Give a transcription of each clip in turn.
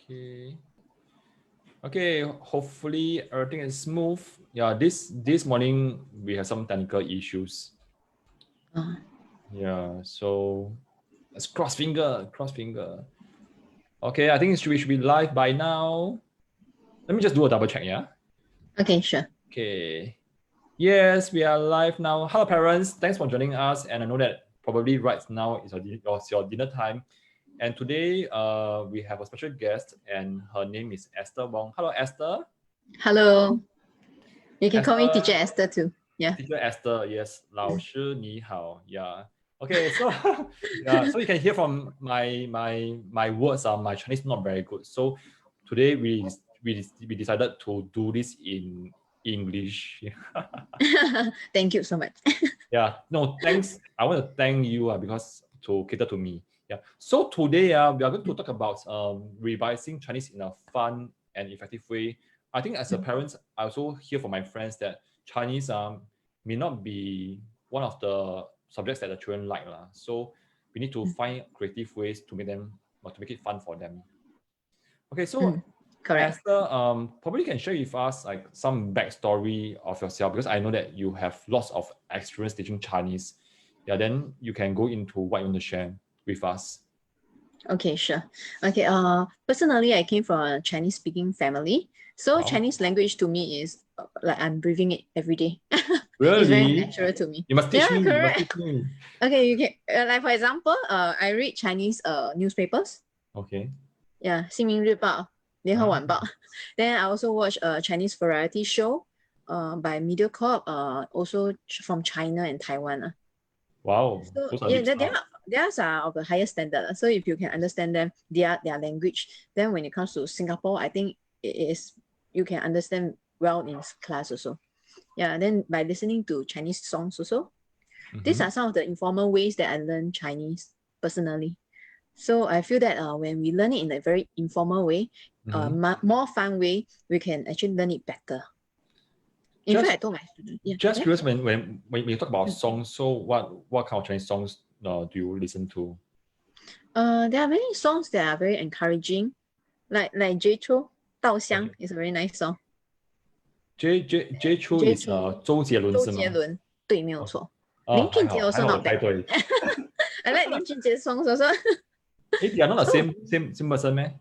Okay. Okay, hopefully everything is smooth. Yeah, this morning we have some technical issues. Yeah, so let's cross finger. Okay, I think we should be live by now. Let me just do a double check, yeah? Okay, sure. Okay. Yes, we are live now. Hello, parents. Thanks for joining us. And I know that probably right now is your dinner time. And today we have a special guest, and her name is Esther Wong. Hello, Esther. Hello. You can call me Esther. Teacher Esther too. Yeah. Teacher Esther, yes. 老师你好. Yeah. Okay, so yeah, so you can hear from my words. My Chinese not very good. So today we decided to do this in English. Thank you so much. Yeah, no, thanks. I want to thank you because to cater to me. Yeah. So today we are going to talk about revising Chinese in a fun and effective way. I think as a parent, I also hear from my friends that Chinese may not be one of the subjects that the children like. So we need to find creative ways to make them or to make it fun for them. Okay, so Correct. Esther, probably you can share with us like some backstory of yourself, because I know that you have lots of experience teaching Chinese. Yeah, then you can go into what you want to share with us. Okay, sure. Okay. Personally, I came from a Chinese speaking family. So Wow. Chinese language to me is like I'm breathing it every day. Really? It's very natural to me. You must teach me. Correct. You must teach me. Okay, you can like for example, I read Chinese newspapers. Okay. Yeah, 新民日报, 联合晚报. Then I also watch a Chinese variety show by MediaCorp, also from China and Taiwan. Wow. So Those are yeah, big stuff. theirs are of a higher standard. So if you can understand them, their language, then when it comes to Singapore, I think it is you can understand well in class also. Yeah, then by listening to Chinese songs also. These are some of the informal ways that I learn Chinese personally. So I feel that when we learn it in a very informal way, more fun way, we can actually learn it better. In fact, I told my students. Yeah. Just curious, when you talk about songs, so what kind of Chinese songs do you listen to? There are many songs that are very encouraging, like J-Cho, 稻香 is a very nice song. J-Cho is 周杰伦是吗？周杰伦，对，没有错。林俊杰 also not bad. I like 林俊杰 songs also. They are not the same person, man.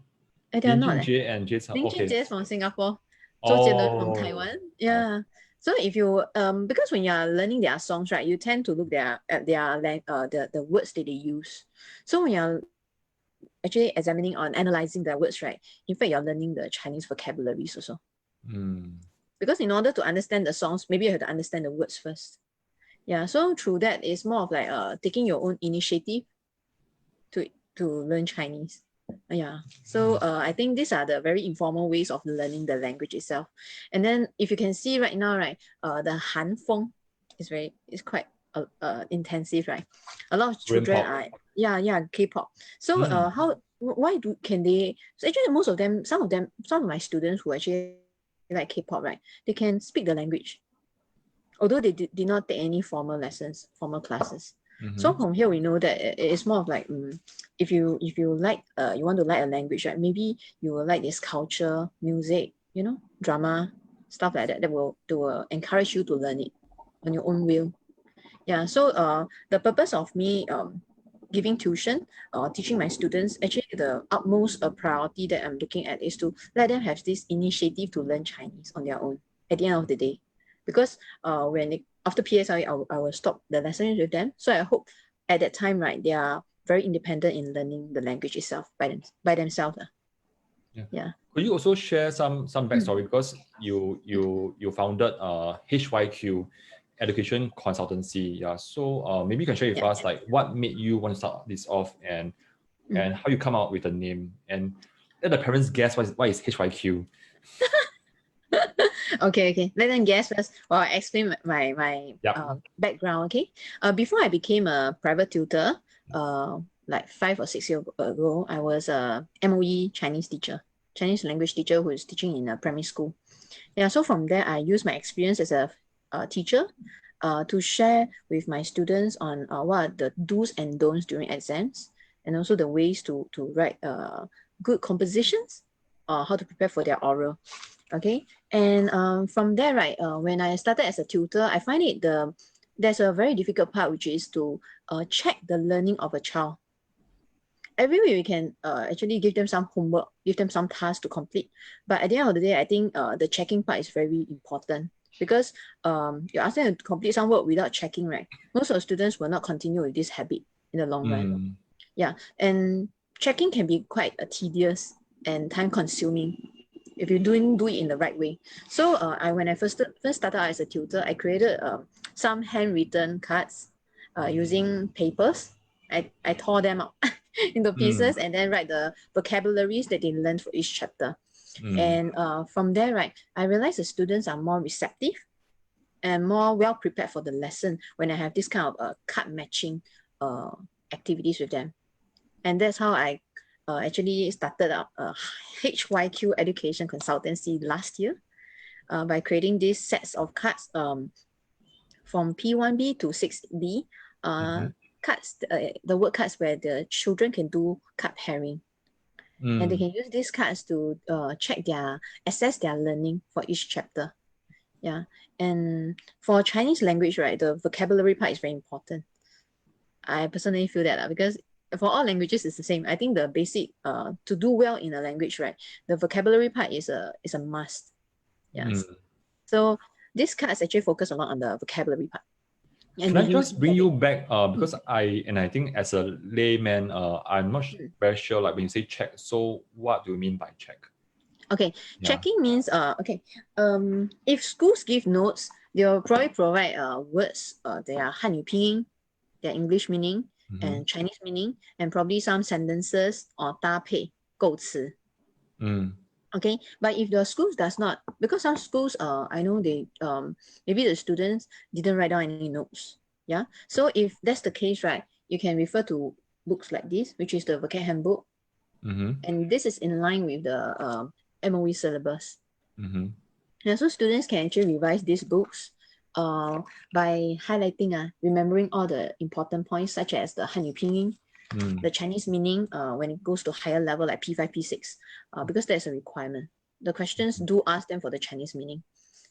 They are not. Lin Junjie and Jay Chou. Lin Junjie is from Singapore. Zhou Jielun from Taiwan. Yeah. So if you because when you are learning their songs, right, you tend to look at the words that they use. So when you're actually examining or analyzing their words, right, in fact you're learning the Chinese vocabularies also. Because in order to understand the songs, maybe you have to understand the words first. Yeah. So through that, it's more of like taking your own initiative to learn Chinese. Yeah. So I think these are the very informal ways of learning the language itself. And then if you can see right now, right, the Han Feng is quite intensive, right? A lot of children are K-pop. So can they? So actually, most of them, some of my students who actually like K-pop, right, they can speak the language, although they did not take any formal classes. So from here we know that it's more of like if you like you want to like a language, right, maybe you will like this culture, music, drama, stuff like that will encourage you to learn it on your own will. Yeah. So the purpose of me giving tuition or teaching my students, actually the utmost priority that I'm looking at is to let them have this initiative to learn Chinese on their own at the end of the day. Because after PSLE, I will stop the lessons with them. So I hope at that time, right, they are very independent in learning the language itself by themselves. Yeah. Could you also share some backstory, because you founded HYQ Education Consultancy. Yeah. So maybe you can share with us like what made you want to start this off and how you come out with the name, and let the parents guess what is HYQ. Okay. Let them guess first. Well, I explain my background. Okay. Before I became a private tutor, like 5 or 6 years ago, I was a MOE Chinese language teacher who is teaching in a primary school. Yeah. So from there, I used my experience as a teacher to share with my students on what are the do's and don'ts during exams, and also the ways to write good compositions how to prepare for their oral. Okay, and from there, right, when I started as a tutor, I find there's a very difficult part, which is to check the learning of a child. Every week we can actually give them some homework, give them some tasks to complete. But at the end of the day, I think the checking part is very important, because you ask them to complete some work without checking, right? Most of the students will not continue with this habit in the long run. Yeah, and checking can be quite tedious and time consuming if you do it in the right way. So when I first started out as a tutor, I created some handwritten cards using papers. I tore them out into pieces and then write the vocabularies that they learned for each chapter. And from there, right, I realized the students are more receptive and more well prepared for the lesson when I have this kind of card matching activities with them. And that's how I actually started up HYQ Education Consultancy last year by creating these sets of cards from P1B to 6B, cards, the word cards where the children can do card pairing. And they can use these cards to assess their learning for each chapter. Yeah, and for Chinese language, right, the vocabulary part is very important. I personally feel that because for all languages it's the same. I think the basic to do well in a language, right, the vocabulary part is a must. Yes. So this cards actually focus a lot on the vocabulary part. And can I just bring you back because I think as a layman, I'm not very sure, like when you say check, so what do you mean by check? Okay, checking means if schools give notes, they'll probably provide words, their Hanyu pinyin, their English meaning, and Chinese meaning, and probably some sentences or 搭配构词. Okay, but if the schools does not, because some schools I know they maybe the students didn't write down any notes. Yeah, so if that's the case, right, you can refer to books like this, which is the vocab handbook, and this is in line with the MOE syllabus. Yeah, so students can actually revise these books by highlighting, remembering all the important points, such as the Hanyu pinyin, the Chinese meaning when it goes to higher level like P5, P6, because there's a requirement. The questions do ask them for the Chinese meaning,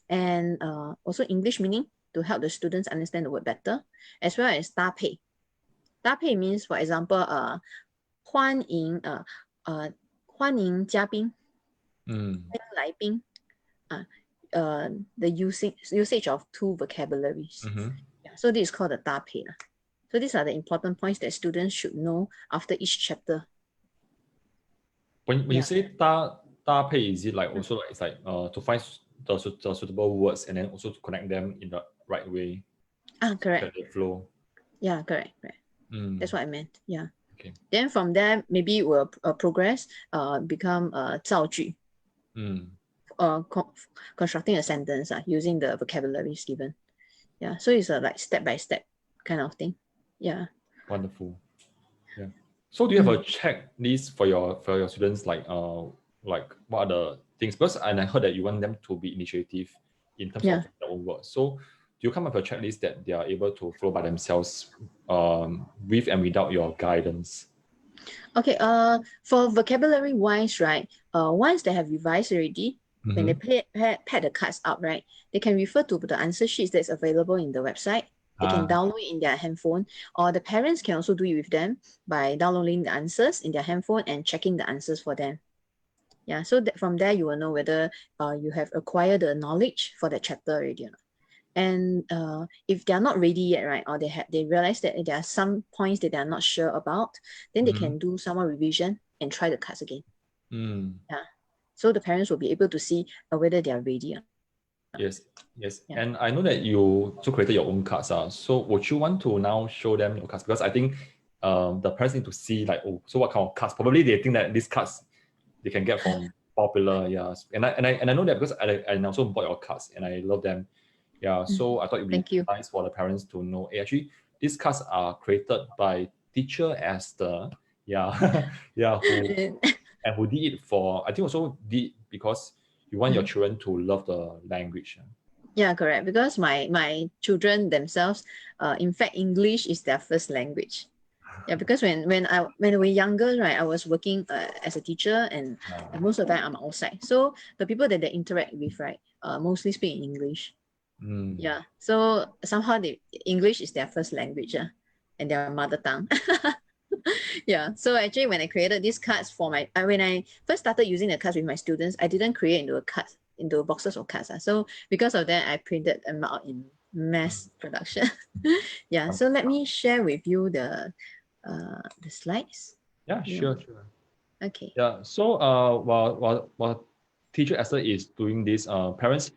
and also English meaning to help the students understand the word better, as well as 搭配. 搭配 means, for example, 欢迎嘉宾, 欢迎来宾, the usage of two vocabularies. Yeah, so this is called the 搭配. So these are the important points that students should know after each chapter. When you say 搭配, is it like also like it's like to find the suitable words and then also to connect them in the right way? Correct. The flow. Yeah, correct. That's what I meant. Yeah. Okay. Then from there, maybe it will progress, become 造句. Constructing a sentence using the vocabularies given. Yeah, so it's a like step-by-step kind of thing. Yeah. Wonderful. Yeah. So do you have a checklist for your students, like what are the things? Because and I heard that you want them to be initiative in terms of their own work. So do you come up with a checklist that they are able to follow by themselves with and without your guidance? Okay, for vocabulary wise, right, once they have revised already, when they pad the cards out, right, they can refer to the answer sheets that's available in the website. They can download it in their handphone, or the parents can also do it with them by downloading the answers in their handphone and checking the answers for them. Yeah, so from there you will know whether you have acquired the knowledge for that chapter already or not. And if they are not ready yet, right, or they realize that there are some points that they are not sure about, then they can do some more revision and try the cards again. Yeah, so the parents will be able to see whether they are ready. Yes. Yeah. And I know that you also created your own cards. So would you want to now show them your cards? Because I think the parents need to see like, oh, so what kind of cards? Probably they think that these cards they can get from Popular. Yeah. And I know that because I also bought your cards and I love them. Yeah. So I thought it'd be nice for the parents to know, hey, actually these cards are created by teacher Esther. Yeah. Yeah. Who did it for, I think also did because you want your children to love the language. Yeah, correct. Because my children themselves, in fact, English is their first language. Yeah, because when we were younger, right, I was working as a teacher, and most of the time I'm outside. So the people that they interact with, right, mostly speak in English. Yeah. So somehow English is their first language, and their mother tongue. Yeah. So actually, when I created these cards for when I first started using the cards with my students, I didn't create into boxes of cards. So because of that, I printed them out in mass production. Yeah. So let me share with you the slides. Yeah, sure. Okay. Yeah. So while teacher Esther is doing this, parents,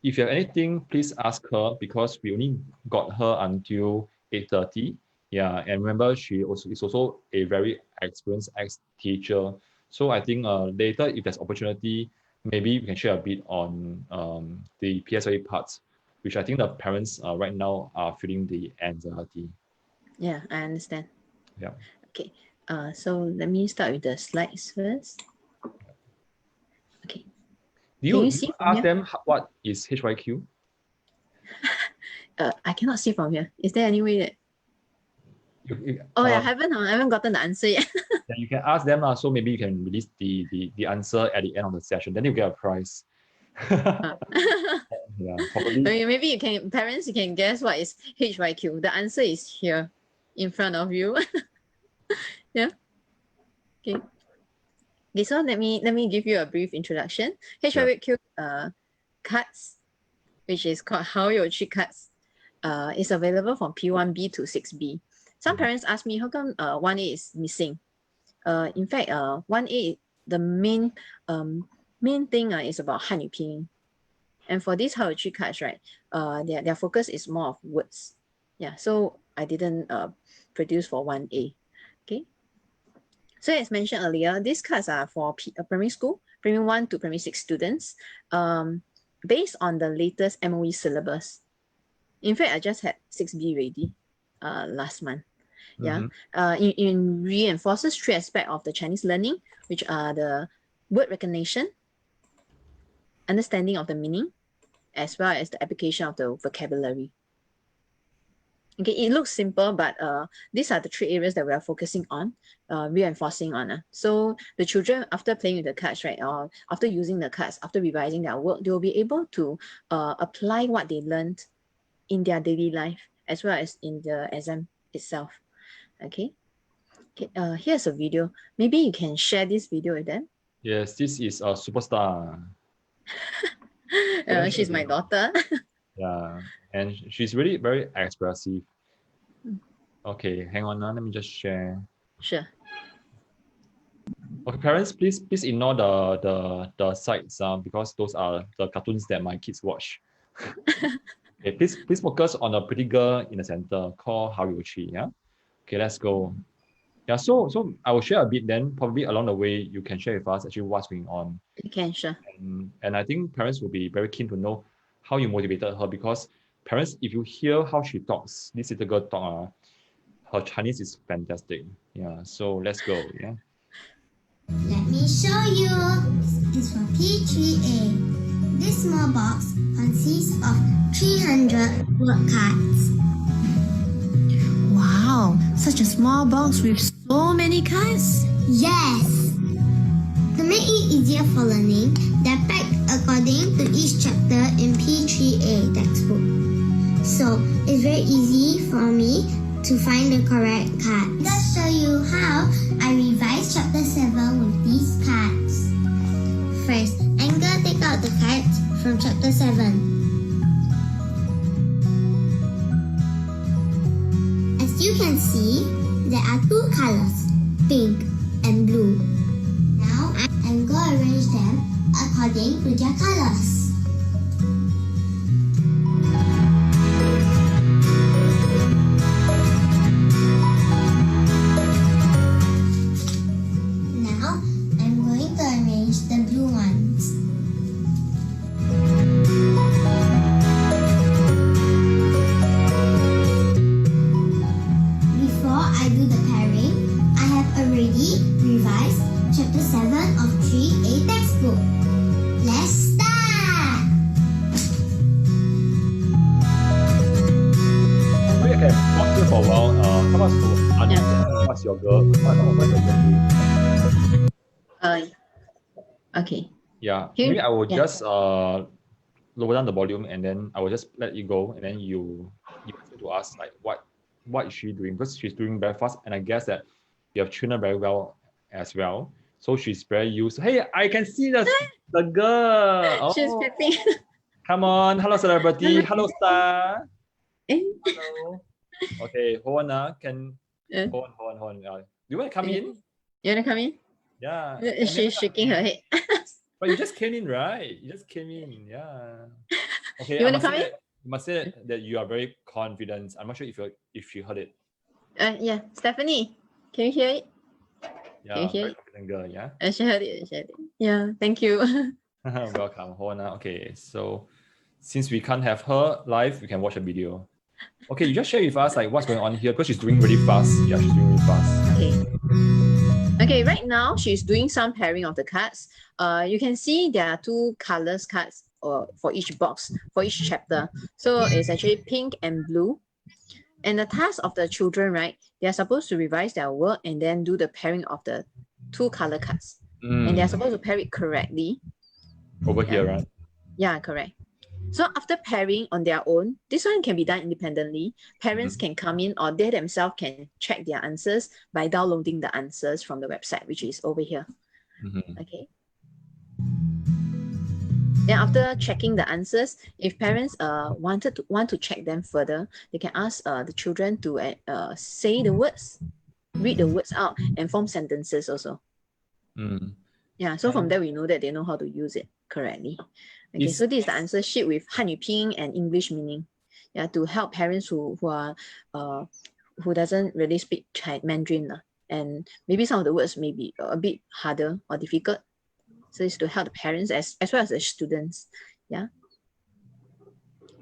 if you have anything, please ask her because we only got her until 8:30. Yeah, and remember she is also a very experienced ex-teacher. So I think later if there's opportunity, maybe we can share a bit on the PSLE parts, which I think the parents right now are feeling the anxiety. Yeah, I understand. Yeah. Okay. So let me start with the slides first. Okay. Do you ask them what is HYQ? I cannot see from here. Is there any way that? I haven't gotten the answer yet. Yeah, you can ask them, so maybe you can release the answer at the end of the session. Then you get a prize. Yeah, probably. Maybe parents, you can guess what is HYQ. The answer is here in front of you. Yeah. Okay. Okay, so let me give you a brief introduction. HYQ cards, which is called 好有趣 cards, is available from P1B to 6B. Some parents ask me, how come 1A is missing? In fact, 1A, the main thing is about 汉语拼音. And for these 好有趣 cards, right, their focus is more of words. Yeah, so I didn't produce for 1A. Okay. So as mentioned earlier, these cards are for primary school, primary 1 to primary 6 students, based on the latest MOE syllabus. In fact, I just had 6B ready last month. Yeah. It reinforces 3 aspects of the Chinese learning, which are the word recognition, understanding of the meaning, as well as the application of the vocabulary. Okay, it looks simple, but these are the 3 areas that we are focusing on, reinforcing on. So the children, after playing with the cards, right, or after using the cards, after revising their work, they will be able to apply what they learned in their daily life, as well as in the exam itself. Okay. Okay. Here's a video. Maybe you can share this video with them. Yes, this is a superstar. She's my daughter. Yeah, and she's really very expressive. Okay, hang on now. Let me just share. Sure. Okay, parents, please ignore the sites because those are the cartoons that my kids watch. Okay, please focus on a pretty girl in the center called 好有趣. Yeah. Okay, let's go. Yeah, so I will share a bit. Then probably along the way you can share with us actually what's going on. You can, sure. And I think parents will be very keen to know how you motivated her, because parents, if you hear how she talks, this little girl talk, her Chinese is fantastic. Yeah, so let's go. Yeah. Let me show you. This is for P3A. This small box consists of 300 word cards. Wow, such a small box with so many cards? Yes. To make it easier for learning, they're packed according to each chapter in P3A textbook. So it's very easy for me to find the correct card. Let's show you how I revised chapter 7 with these cards. First, I'm gonna take out the cards from chapter 7. As you can see, there are 2 colors, pink and blue. Now, I'm going to arrange them according to their colors. Now, I'm going to arrange the blue ones. Before I do the pairing, I have already revised Chapter 7 of 3A textbook. Let's start! Maybe I can walk through for a while. Help us to understand what girl. What's the girl? Okay. Yeah, Here- maybe I will yeah. just lower down the volume, and then I will just let you go, and then you have to ask like what is she doing, because she's doing very fast, and I guess that you have trained her very well as well. So she's very used. Hey, I can see the girl. She's Oh, flipping. come on. Hello, celebrity. Hello, star. Eh? Hello. Okay, hold on. Uh, Hold on. Do you want to come in? You wanna come in? Yeah. She's shaking her head. But you just came in, right? You just came in. Yeah. Okay. You wanna come in? You must say that you are very confident. I'm not sure if you heard it. Yeah, Stephanie, can you hear it? Yeah. Can you hear Very it? confident girl. Yeah. She heard it. She heard it. Yeah, thank you. Welcome. Hold on. Okay. So since we can't have her live, we can watch a video. Okay, you just share with us like what's going on here, because she's doing really fast. Yeah, she's doing really fast. Okay, right now she's doing some pairing of the cards. You can see there are two colors cards for each box, for each chapter. So it's actually pink and blue. And the task of the children, right? They are supposed to revise their work and then do the pairing of the two color cards. And they are supposed to pair it correctly. Over here, right? Yeah, correct. So after pairing on their own, this one can be done independently. Parents can come in, or they themselves can check their answers by downloading the answers from the website, which is over here. Okay. Then after checking the answers, if parents want to check them further, they can ask the children to say the words, read the words out, and form sentences also. Yeah, so from there we know that they know how to use it correctly. Okay, so this is the answer sheet with Hanyu Pinyin and English meaning. Yeah, to help parents who doesn't really speak Mandarin, and maybe some of the words may be a bit harder or difficult. So it's to help the parents as well as the students. Yeah.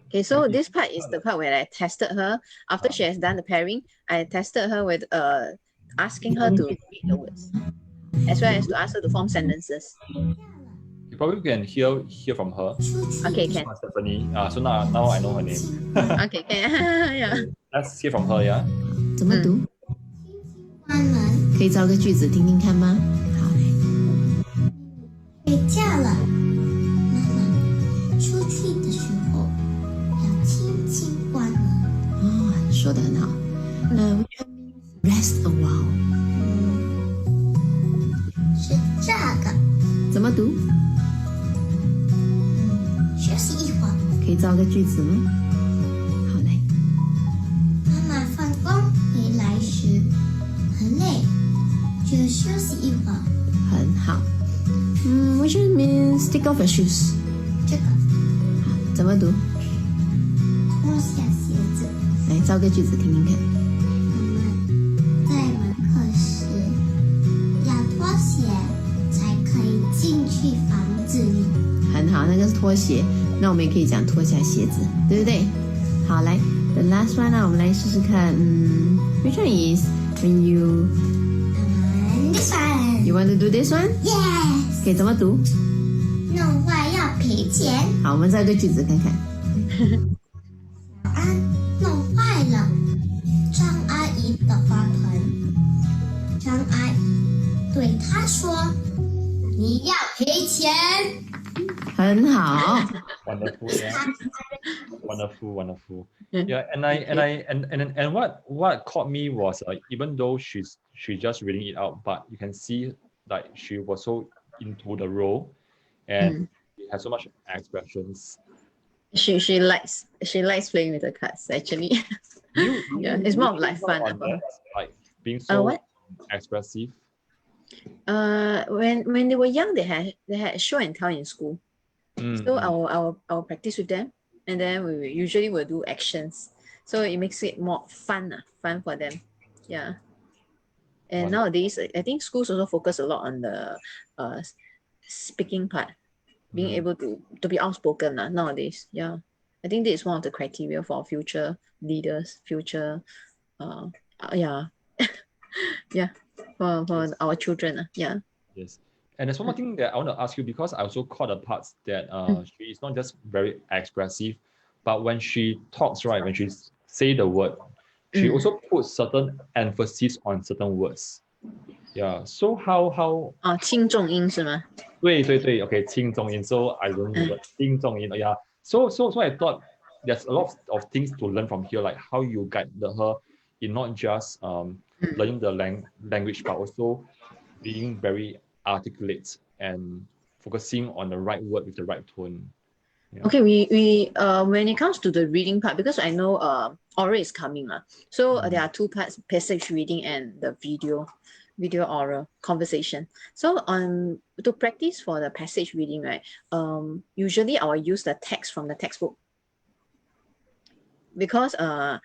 Okay, so this part is the part where I tested her. After she has done the pairing, I tested her with asking her to read the words, as well as to ask her to form sentences. You probably can hear from her. Okay, can. Stephanie. So now I know her name. Okay, can. Yeah. Let's hear from her, yeah. 怎么读？关门，可以造个句子听听看吗？好嘞。睡觉了。妈妈出去的时候要轻轻关门。哦，说得很好。which one means rest a while？是这个。怎么读？休息一会儿。可以造个句子吗？好嘞。妈妈放工回来时很累，就休息一会儿。很好。which one means take off your shoes？这个。好，怎么读？脱下鞋子。来造个句子听听看。我们在门课时要脱鞋才可以进去房子里。很好，那个是拖鞋，那我们也可以讲脱下鞋子，对不对？好，来 ，the last one 呢，我们来试试看。which one is when you this one. you want to do this one？ Yes. 可以怎么读？弄坏要赔钱。好，我们造个句子看看。小安弄坏了张阿姨的花盆，张阿姨对她说：“你要赔钱。”很好。Wonderful, yeah. Wonderful. Yeah, and what caught me was even though she's just reading it out, but you can see like she was so into the role, and she has so much expressions. She likes playing with the cards actually. Yeah, it's more of like fun. Like being so what? expressive. When they were young, they had show and tell in school. So I'll practice with them, and then we usually will do actions. So it makes it more fun for them. Yeah. And nowadays, I think schools also focus a lot on the speaking part, being able to be outspoken nowadays. Yeah. I think this is one of the criteria for future leaders, future yeah. For our children. Yeah. Yes. And there's one more thing that I want to ask you, because I also caught the parts that she is not just very expressive, but when she talks, right, when she say the word, she also puts certain emphasis on certain words. Yeah. So how 轻重音是吗？对 okay, 轻重音. So I don't know what 轻重音. Yeah. So I thought there's a lot of things to learn from here, like how you guide her in not just learning the language, but also being very articulate and focusing on the right word with the right tone. Yeah. Okay, we when it comes to the reading part, because I know oral is coming, so there are two parts: passage reading and the video oral conversation. So to practice for the passage reading, right? Usually I will use the text from the textbook, because I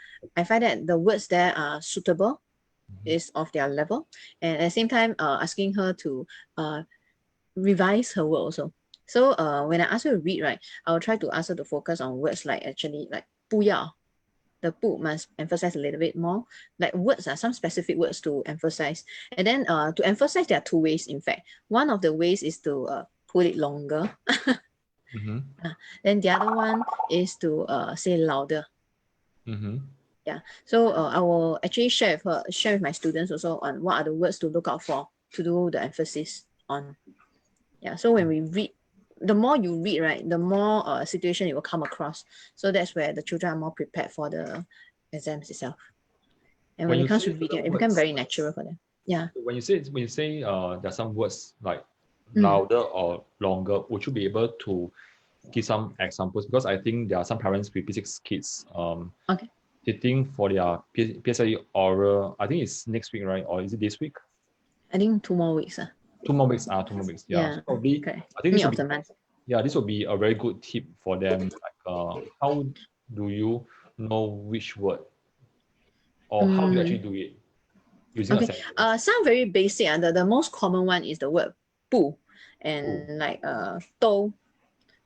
find that the words there are suitable, is of their level, and at the same time asking her to revise her word also. So when I ask her to read, right, I will try to ask her to focus on words like actually like 不要. The 不 must emphasize a little bit more. Like words are some specific words to emphasize. And then to emphasize, there are two ways, in fact. One of the ways is to put it longer. Then the other one is to say louder. Yeah. So I will actually share with my students also on what are the words to look out for to do the emphasis on. Yeah. So when we read, the more you read, right, the more situation you will come across. So that's where the children are more prepared for the exams itself. And when it comes to reading, it becomes very natural for them. Yeah. When you say there are some words like louder or longer, would you be able to give some examples? Because I think there are some parents with P6 kids sitting for their PSLE oral. I think it's next week, right? Or is it this week? I think 2 more weeks. 2 more weeks. 2 more weeks. Yeah. So probably, okay. I think this will be a very good tip for them. Like, how do you know which word, or how do you actually do it? Using a sentence? Some very basic. The most common one is the word 不 and like 都.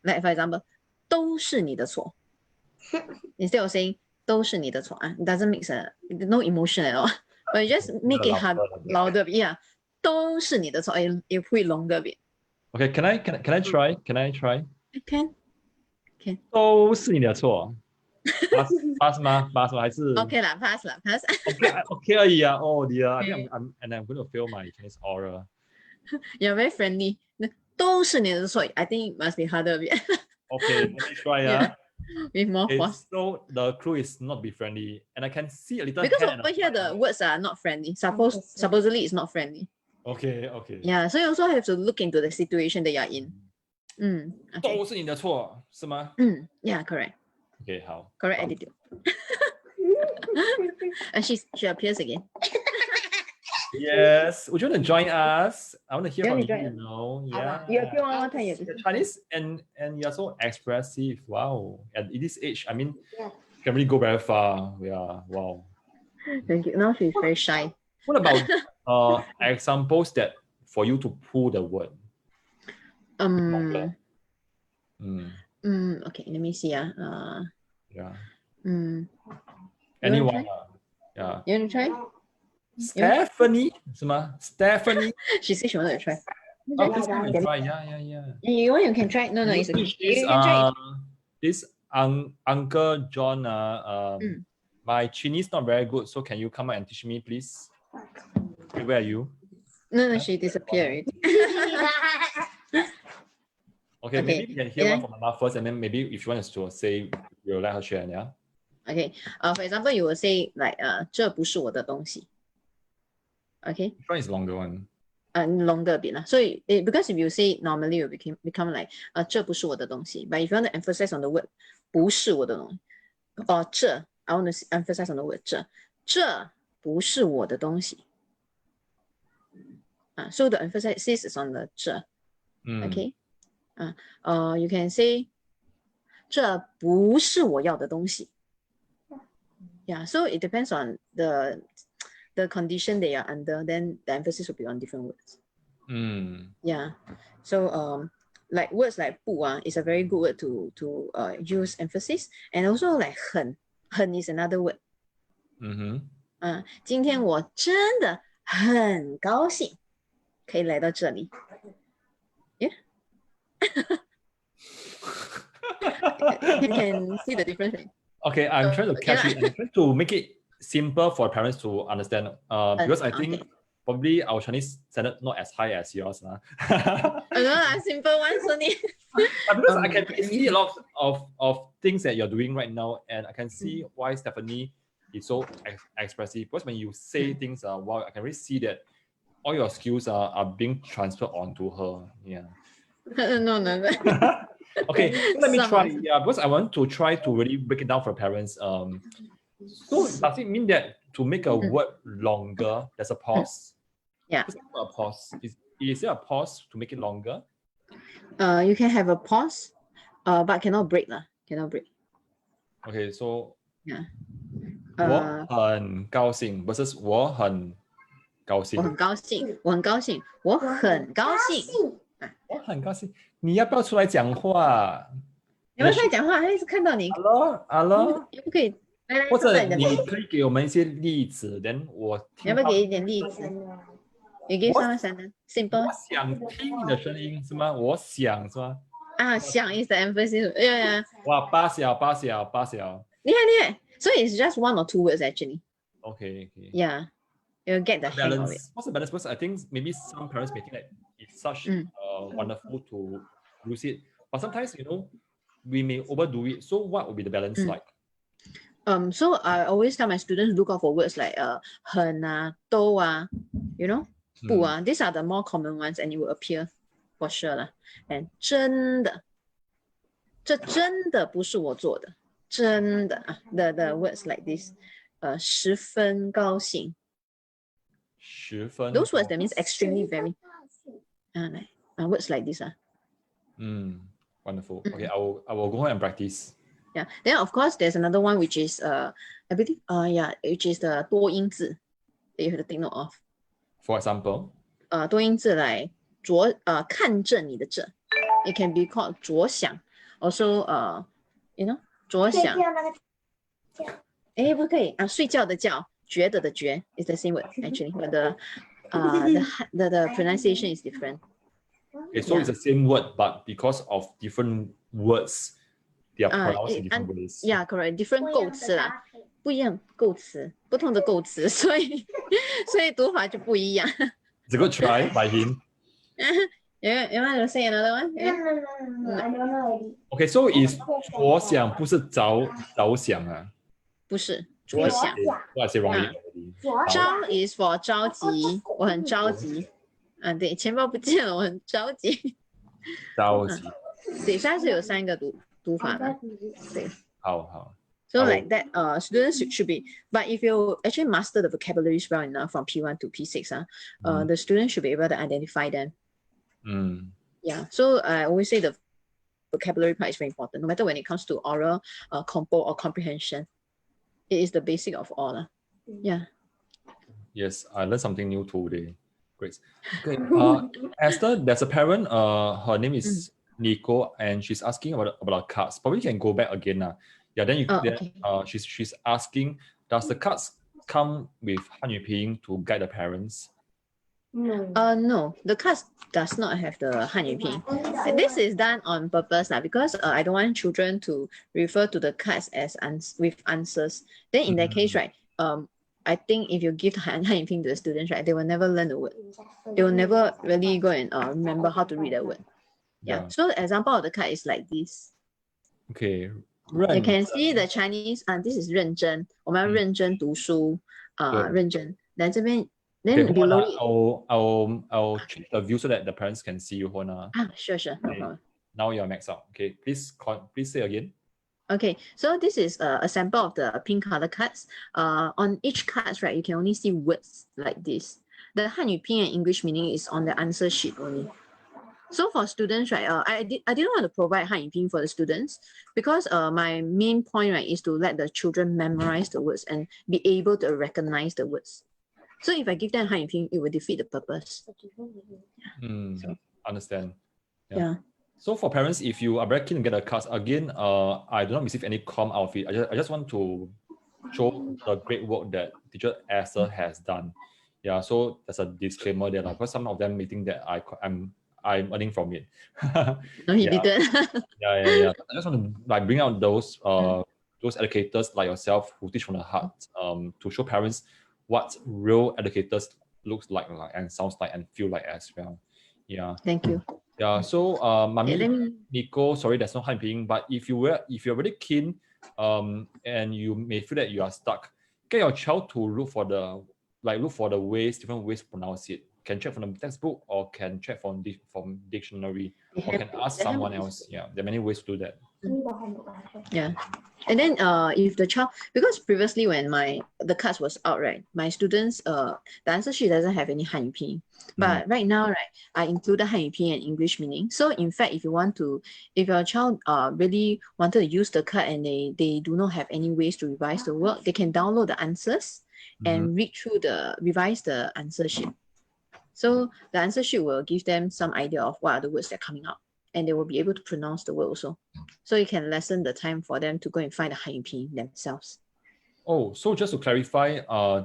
Like for example, 都是你的错. Instead of saying 都是你的错, it doesn't make no emotion at all. But you just make it louder. Yeah. 都是你的错. You put it longer a bit. Okay, can I try? Can I try? Can. 都是你的错. Pass 吗 还是 OK 啦 pass. Okay 而已啊. Oh dear, I think I'm going to fail my Chinese oral. You're very friendly. 都是你的错. I think it must be harder a bit. Okay, let me try. With more force. So the clue is not be friendly, and I can see a little. Because over here the words are not friendly. Supposedly it's not friendly. Okay. Yeah, so you also have to look into the situation that you're in. Okay. 都是你的错，是吗？ Yeah, correct. Okay, 好。 Correct attitude. And she appears again. Yes, would you want to join us? I want to hear from you. Join? Yeah. You appear one more time. You're Chinese and you're so expressive. Wow. At this age, I mean, you can really go very far. Yeah. Wow. Thank you. Now she's very shy. What about examples that for you to pull the word? Okay, let me see. Yeah. Anyone? Yeah. You want to try? Stephanie? Stephanie? She said she wanted to try. Oh, please come and try. Yeah. You want, you can try. No, it's okay. You can try it. This Uncle John, my Chinese not very good, so can you come out and teach me, please? Where are you? No, she disappeared. Okay, maybe we can hear one from Mama first, and then maybe if you want us to say, we'll let her share, yeah? Okay. For example, you will say like 这不是我的东西. Okay. Which one is longer one? Longer a bit. So because if you say it normally, it will become like 这不是我的东西. But if you want to emphasize on the word 不是我的东西, or 这, I want to emphasize on the word 这不是我的东西. So the emphasis is on the 这. Okay. You can say 这不是我要的东西. Yeah, so it depends on the condition they are under, then the emphasis will be on different words. Yeah. So like words like 不 is a very good word to use emphasis, and also like 很 is another word. 今天我真的很高兴可以来到这里. Yeah. You can see the difference. Okay, I'm trying to catch it. I'm trying to make it simple for parents to understand. Because I think probably our Chinese standard not as high as yours. No, simple ones only. Because I can see a lot of things that you're doing right now, and I can see why Stephanie is so expressive. Because when you say things, wow, I can really see that all your skills are being transferred onto her. Yeah. No. Okay, so let me try. Yeah, because I want to try to really break it down for parents. So does it mean that to make a word longer, there's a pause? Yeah. A pause. Is there a pause to make it longer? You can have a pause, but cannot break lah. Cannot break. Okay, so yeah. 我很高兴 versus 我很高兴。我很高兴，我很高兴，我很高兴。我很高兴。你要不要出来讲话？你要不要出来讲话？他一直看到你。Hello， 你不可以。来或者你可以给我们一些例子 ，then 你要不要给一点例子？你给3、3 simple。我想听你的声音是吗？我想是吗？啊，想 is the emphasis。yeah。哇，八小。厉害。So it's just 1 or 2 words actually. Okay. Yeah, you'll get the hang of it. What's the balance? Because I think maybe some parents may think that it's such wonderful to use it, but sometimes we may overdo it. So what would be the balance like? So I always tell my students look out for words like 很啊、都啊, 不啊. These are the more common ones, and it will appear for sure 啦。And 真的，这真的不是我做的。真的啊 the words like this 十分高兴 those words that means extremely very words like this wonderful. Okay, I will go home and practice. Yeah, then of course there's another one which is I believe which is the 多音字 that you have to take note of. For example 多音字来看着你的这 it can be called 着想 also 着想不可以睡觉的觉觉得的觉 is the same word actually, but the pronunciation is different. Okay, so it's the same word, but because of different words, they are pronounced in different ways. Yeah, correct. Different 构词啦，不一样构词，不同的构词，所以读法就不一样。It's a good try by him. You want to say another one? No, I don't know already. Okay, so is 着想不是着想啊？不是着想。I say wrongly. 着 is for 着急，我很着急。对，钱包不见了，我很着急。着急。对，它是有3个读法的。对。好。So like that, students should be. But if you actually master the vocabularies well enough from P1 to P6, the students should be able to identify them. Yeah, so I always say the vocabulary part is very important, no matter when it comes to oral, compo, or comprehension. It is the basic of all. Yeah. Yes, I learned something new today. Great. Okay, Esther, there's a parent. Her name is Nico, and she's asking about cards. Probably you can go back again. Yeah, then okay. She's asking, does the cards come with Hanyu Pinyin to guide the parents? No, the cards does not have the Hanyu Pinyin. This is done on purpose because I don't want children to refer to the cards as with answers. Then in that case, right, I think if you give Hanyu Pinyin to the students, right, they will never learn the word. They will never really go and remember how to read the word. Yeah. So the example of the card is like this. Okay. You can see the Chinese, this is 认真，我们要认真读书，认真。来这边。Then below it, I'll change the view so that the parents can see you. Sure. Okay. Now you're maxed out. Okay, please say again. Okay, so this is a sample of the pink color cards. On each cards, right, you can only see words like this. The Hanyu Pinyin and English meaning is on the answer sheet only. So for students, right, I didn't want to provide Hanyu Pinyin for the students because my main point, right, is to let the children memorize the words and be able to recognize the words. So if I give them Hanyu Pinyin, it will defeat the purpose. Understand. Yeah. So for parents, if you are very keen to get the cards, again, I do not receive any comment out of it. I just want to show the great work that teacher Esther has done. Yeah, so there's a disclaimer there because some of them may think that I'm earning from it. No, he didn't. Yeah. I just want to bring out those to those educators like yourself who teach from the heart, to show parents what real educators looks like and sounds like and feel like as well. Yeah. Thank you. Yeah. So, Mami, let me- Nico, sorry, there's no hyping, but if you're really keen, and you may feel that you are stuck, get your child to look for the different ways to pronounce it. Can check from the textbook or can check from dictionary or can ask someone else. Yeah, there are many ways to do that. Yeah. And then if the child, because previously when the cards was out, right, my students the answer sheet doesn't have any Hanyu pinyin. But right now, right, I included Hanyu pinyin and English meaning. So in fact, if your child really wanted to use the card and they do not have any ways to revise the work, they can download the answers and read through revise the answer sheet. So the answer sheet will give them some idea of what are the words that are coming out, and they will be able to pronounce the word also. So you can lessen the time for them to go and find the Hanyu pinyin themselves. Oh, so just to clarify,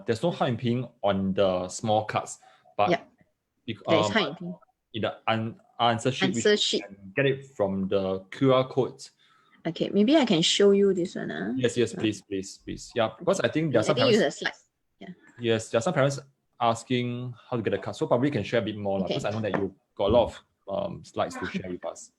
there's no Hanyu pinyin on the small cards, but there is Hanyu pinyin. In the answer sheet, you can get it from the QR code. Okay, maybe I can show you this one. Yes, please. Yeah, because I think there are some parents. Use a slide. Yeah. Yes, there are some parents asking how to get a card. So probably can share a bit more, because I know that you got a lot of slides to share with us.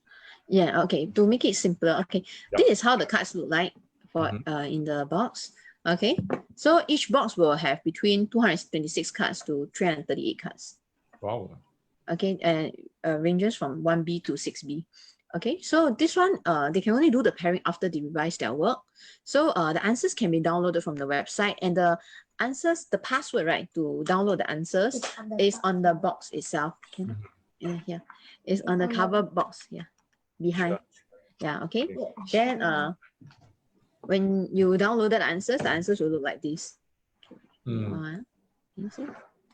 Yeah, okay. To make it simpler, okay. Yep. This is how the cards look like for in the box. Okay. So each box will have between 226 cards to 338 cards. Wow. Okay, and ranges from 1B to 6B. Okay, so this one, they can only do the pairing after they revise their work. So the answers can be downloaded from the website, and the answers, the password, right, to download the answers is on the box itself. Here. It's on the cover box, behind. Sure. Yeah, okay. Then when you download the answers will look like this. Can you see?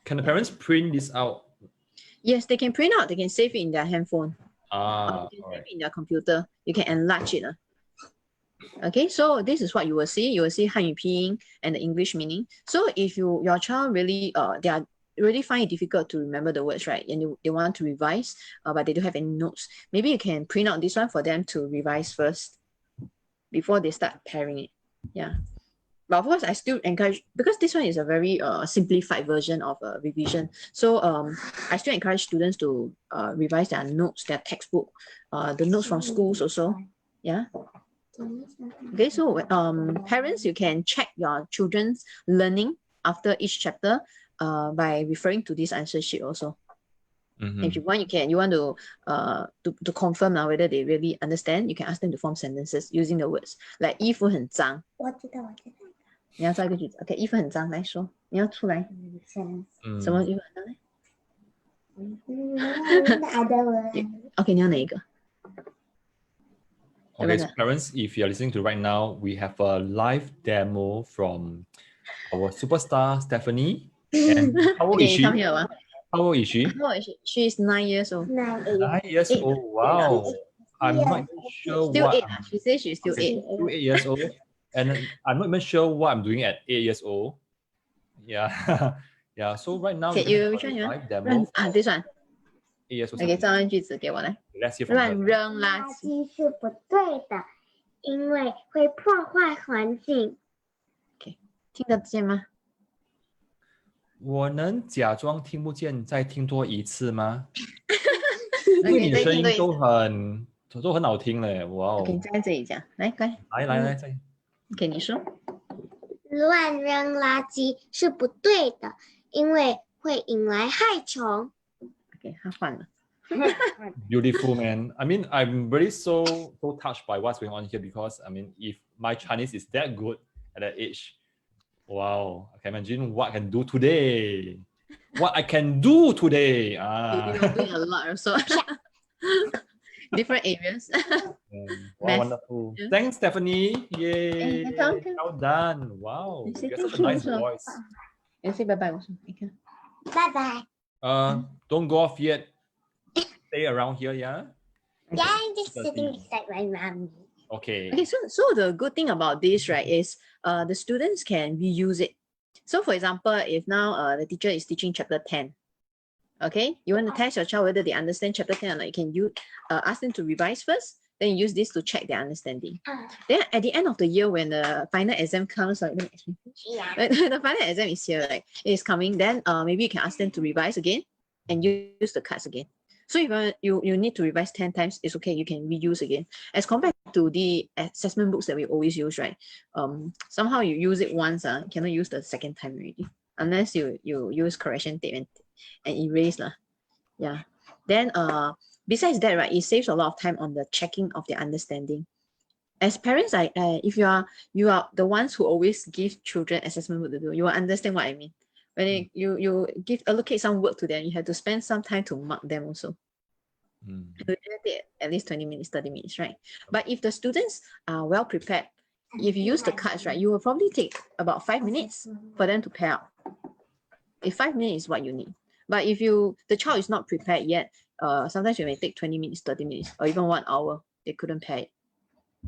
Can the parents print this out? Yes, they can print out. They can save it in their handphone. They can save it in their computer. You can enlarge it. Okay, so this is what you will see. You will see Hanyu pinyin and the English meaning. So if your child really really find it difficult to remember the words, right, and they want to revise, but they don't have any notes, maybe you can print out this one for them to revise first before they start pairing it. Yeah. But of course, I still encourage, because this one is a very simplified version of a revision. So I still encourage students to revise their notes, their textbook, the notes from schools also. Yeah. Okay, so parents, you can check your children's learning after each chapter by referring to this answer sheet also. If you want, you want to confirm whether they really understand, you can ask them to form sentences using the words like 衣服很脏。我知道。你要造一个句子 ，OK， 衣服很脏，来说，你要出来。什么衣服很脏呢？OK， 你要哪一个？ Okay, so parents, if you are listening to right now, we have a live demo from our superstar Stephanie. And how old is she? Come here, How old is she? She is 9 years old. 9 years old. Wow. I'm not sure. Still 8. She says she's still 8. Still 8 years old. And I'm not even sure what I'm doing at 8 years old. Yeah. Yeah. So right now, which one you want? This one. 8 years old. Okay, 造句子给我来。 Let's hear from her. 乱扔垃圾是不对的，因为会破坏环境。 Okay， 听得见吗？我能假装听不见，再听多一次吗？因为你的声音都很好听嘞，哇哦！ OK， 在这里讲，来，快，来，再。OK， 你说。乱扔垃圾是不对的，因为会引来害虫。OK， 他换了。Beautiful, man. I mean, I'm really so touched by what's going on here, because I mean, if my Chinese is that good at that age, wow, I can imagine what I can do today. What I can do today. You're doing a lot also. Different areas. Wow, wonderful. Yeah. Thanks, Stephanie. Yay. Well done. Wow. You have such a nice voice. You say bye-bye also. Okay. Bye-bye. Don't go off yet. Stay around here, yeah? Yeah, I'm just sitting beside my mommy. Okay. Okay, so the good thing about this, right, is the students can reuse it. So for example, if now the teacher is teaching chapter 10, okay, you want to test your child whether they understand chapter 10 or not, you can ask them to revise first, Then you use this to check their understanding. Then at the end of the year, when the final exam comes, like when the final exam is here, like it is coming, then maybe you can ask them to revise again and use the cards again. So if you need to revise 10 times, it's okay, you can reuse again. As compared to the assessment books that we always use, right? Somehow you use it once, you cannot use the second time already, unless you use correction tape and erase lah. Yeah. Then besides that, right, it saves a lot of time on the checking of their understanding. As parents, if you are the ones who always give children assessment work to do, you will understand what I mean. When you allocate some work to them, you have to spend some time to mark them also. It will take at least 20 minutes, 30 minutes, right? But if the students are well prepared, if you use the cards, right, you will probably take about 5 minutes for them to pair out. If 5 minutes is what you need. But if the child is not prepared yet, sometimes you may take 20 minutes, 30 minutes, or even 1 hour, they couldn't pair it.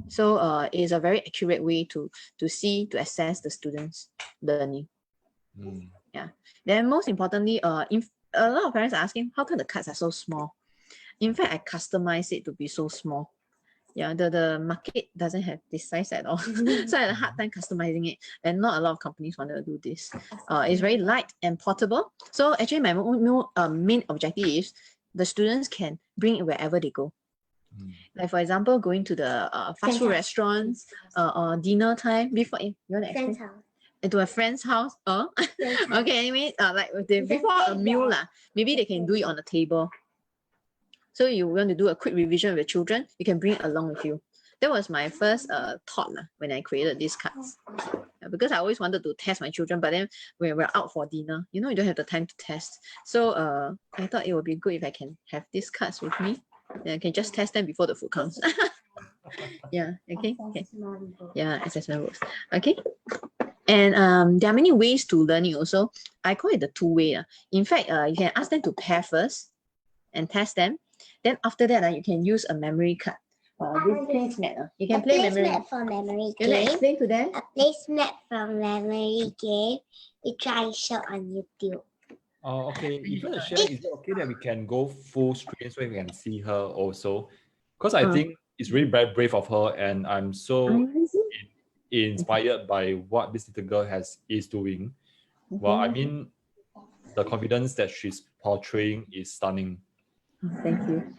So it is a very accurate way to assess the students' learning. Yeah. Then most importantly, if a lot of parents are asking, how come the cards are so small? In fact, I customize it to be so small. Yeah, the market doesn't have this size at all. So I had a hard time customizing it. And not a lot of companies want to do this. It's very light and portable. So actually my main objective is the students can bring it wherever they go. Like for example, going to the fast food restaurants or dinner time before you want to explain? Into a friend's house. Okay, anyway, like before a meal, maybe they can do it on the table. So you want to do a quick revision with your children, you can bring it along with you. That was my first thought when I created these cards. Because I always wanted to test my children, but then when we're out for dinner, you don't have the time to test. So I thought it would be good if I can have these cards with me. Then I can just test them before the food comes. Yeah, okay. Yeah, assessment books. Okay. And there are many ways to learning also. I call it the two-way. In fact, you can ask them to pair first and test them. Then after that, you can use a memory card. This placemat. You can play memory. For memory Can I game. explain to them? A placemat from memory game. We try and show on YouTube. Oh, okay. If you want to share, is it okay that we can go full screen so we can see her also? Because I think it's really very brave of her, and I'm so inspired by what this little girl is doing. Well, I mean, the confidence that she's portraying is stunning. Thank you.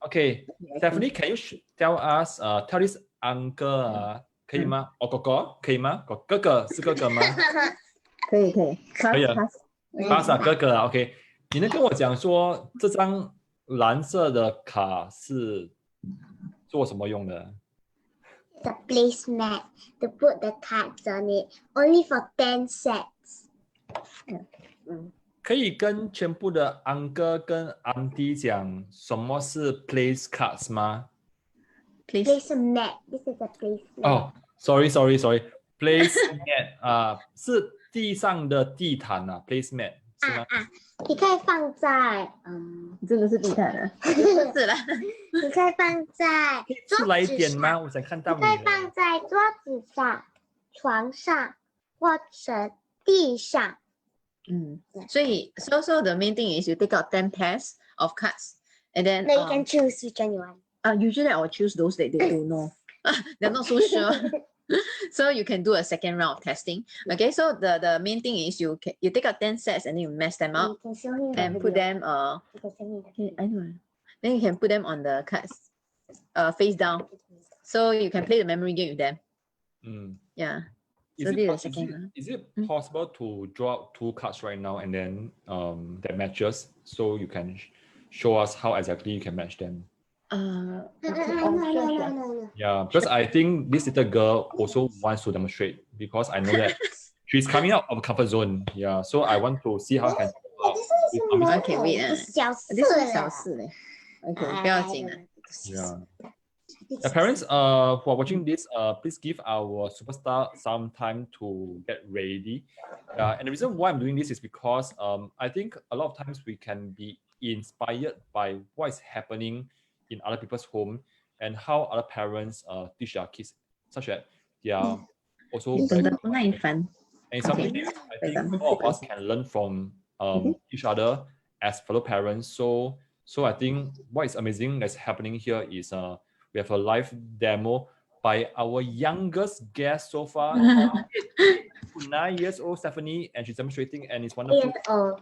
Okay. Stephanie, can you tell us, tell this uncle 可以吗？哥哥可以吗？哥哥是哥哥吗？可以。可以啊。巴萨哥哥啊 ，OK， 你能跟我讲说这张蓝色的卡是做什么用的？ The placemat to put the cards on it. Only for 10 sets. 可以跟全部的 uncle 跟 auntie 讲什么是 place cards 吗？ Placemat. This is a placemat. Oh, sorry. Placemat 是地上的地毯啊 ，placemat 是吗？你可以放在真的是地毯啊，是啦。你可以放在出来一点吗？我想看到你。可以放在桌子上、床上或者地上。所以 so the main thing is you take out 10 pairs of cards and then you can choose which one you want. Usually I will choose those that they don't know. They're not so sure. So you can do a second round of testing. Okay, so the main thing is you take out 10 sets and then you mess them up and put them I don't know. Then you can put them on the cards face down. So you can play the memory game with them. Yeah. So this is the second one. Is it possible to draw out 2 cards right now and then that matches so you can show us how exactly you can match them? No. Yeah, because I think this little girl also wants to demonstrate because I know that she's coming out of a comfort zone. Yeah, so I want to see how I can. Okay, wait. This is 小事嘞。Okay, 不要紧了。Yeah. The parents who are watching this, please give our superstar some time to get ready. And the reason why I'm doing this is because I think a lot of times we can be inspired by what is happening in other people's home and how other parents teach their kids, such that they are also very and it's something that I think all of us can learn from each other as fellow parents. So I think what is amazing that's happening here is we have a live demo by our youngest guest so far, 9 years old, Stephanie, and she's demonstrating, and it's wonderful. Wow.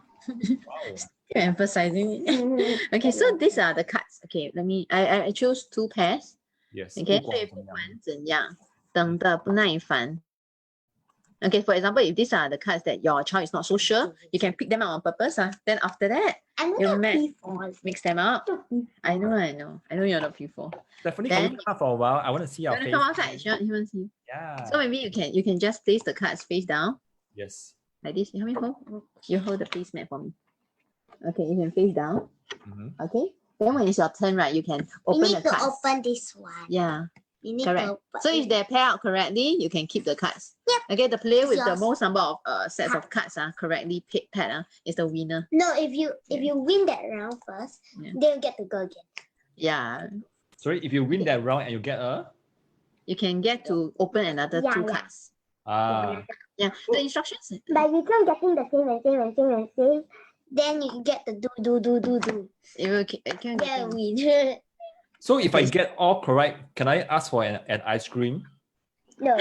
You're emphasizing it. Okay, so these are the cards. Okay, I chose 2 pairs. Yes. Okay, so if you want 怎样等的不耐烦. Okay, for example, if these are the cards that your child is not so sure, you can pick them out on purpose. Then after that, you mix them up. I know you're not P4. Stephanie, can you come for a while? I want to see your face. Come outside. He wants you. Yeah. So maybe you can just place the cards face down. Yes. Like this. You help me hold. You hold the placemat for me. Okay, you can face down. Okay. Then when it's your turn, right, you can open the cards. You need to open this one. Yeah. You need correct. to open. So if they pair out correctly, you can keep the cards. Yep. Okay, the player with the Yours. most number of sets of cards correctly paired is the winner. No, if you win that round first, then you get to go again. Yeah. Sorry, if you win that round and you get you can get to open another 2 cards. Yeah. The instructions. But you keep getting the same, then you get to do. Yeah, win. So if I get all correct, can I ask for an ice cream? No.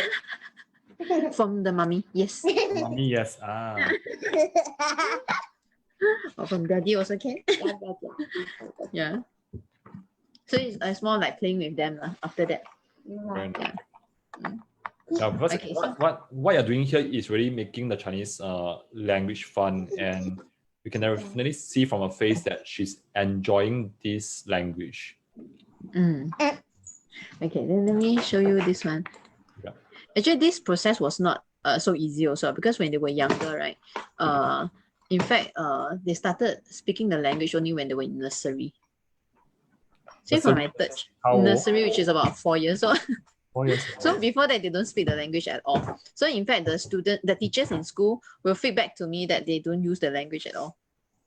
From the mommy, yes. Mommy, yes. Or from daddy also can. Yeah. So it's more like playing with them after that. Yeah, because Okay, what you're doing here is really making the Chinese language fun, and you can definitely see from her face that she's enjoying this language. Okay, then let me show you this one. Yeah. Actually, this process was not so easy also, because when they were younger, right? In fact, they started speaking the language only when they were in nursery. Say for my third nursery, which is about 4 years old. 4 years old. So before that, they don't speak the language at all. So in fact, the teachers in school will feedback to me that they don't use the language at all,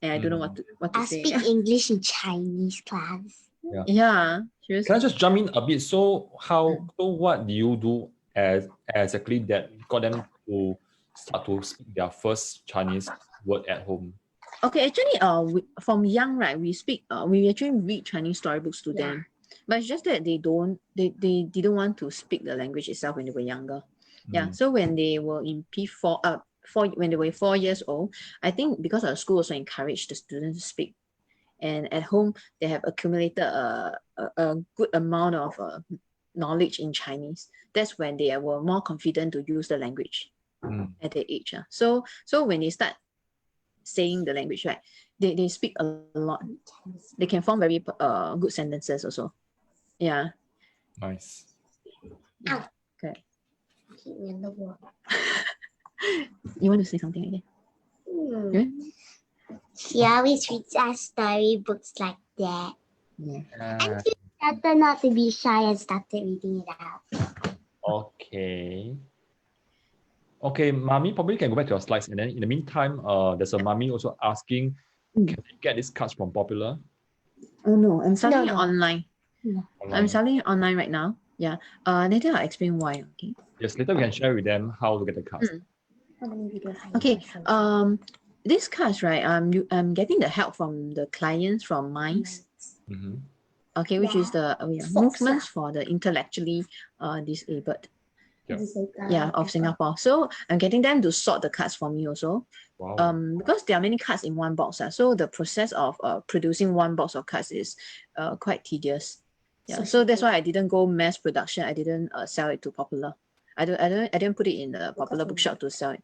and I don't know what to I say. speak English in Chinese class. Yeah, seriously. Can I just jump in a bit? So what do you do exactly that got them to start to speak their first Chinese word at home? Okay, actually, from young, right, we actually read Chinese storybooks to them, but it's just that they didn't want to speak the language itself when they were younger. Yeah, so when they were in P4, when they were 4 years old, I think because our school also encouraged the students to speak, and at home they have accumulated a good amount of knowledge in Chinese. That's when they were more confident to use the language at their age. So when they start saying the language, right, they speak a lot. They can form very good sentences also. Yeah. Nice. Okay. You want to say something again? She always reads us storybooks like that. And she started not to be shy and started reading it out. Okay, Mommy, probably can go back to your slides, and then in the meantime, there's a Mommy also asking, can you get these cards from Popular? Oh no, I'm selling it online. No. I'm selling it online right now. Yeah. Later I'll explain why. Okay. Yes, later we can share with them how to get the cards. Okay. These cards, right? I'm getting the help from the clients from Minds. Okay, which is the movements for the intellectually disabled. Yeah, of Singapore. So I'm getting them to sort the cards for me also. Wow. Because there are many cards in one box. So the process of producing one box of cards is quite tedious. Yeah. So that's why I didn't go mass production. I didn't sell it to Popular. I didn't put it in the Popular bookshop to sell it.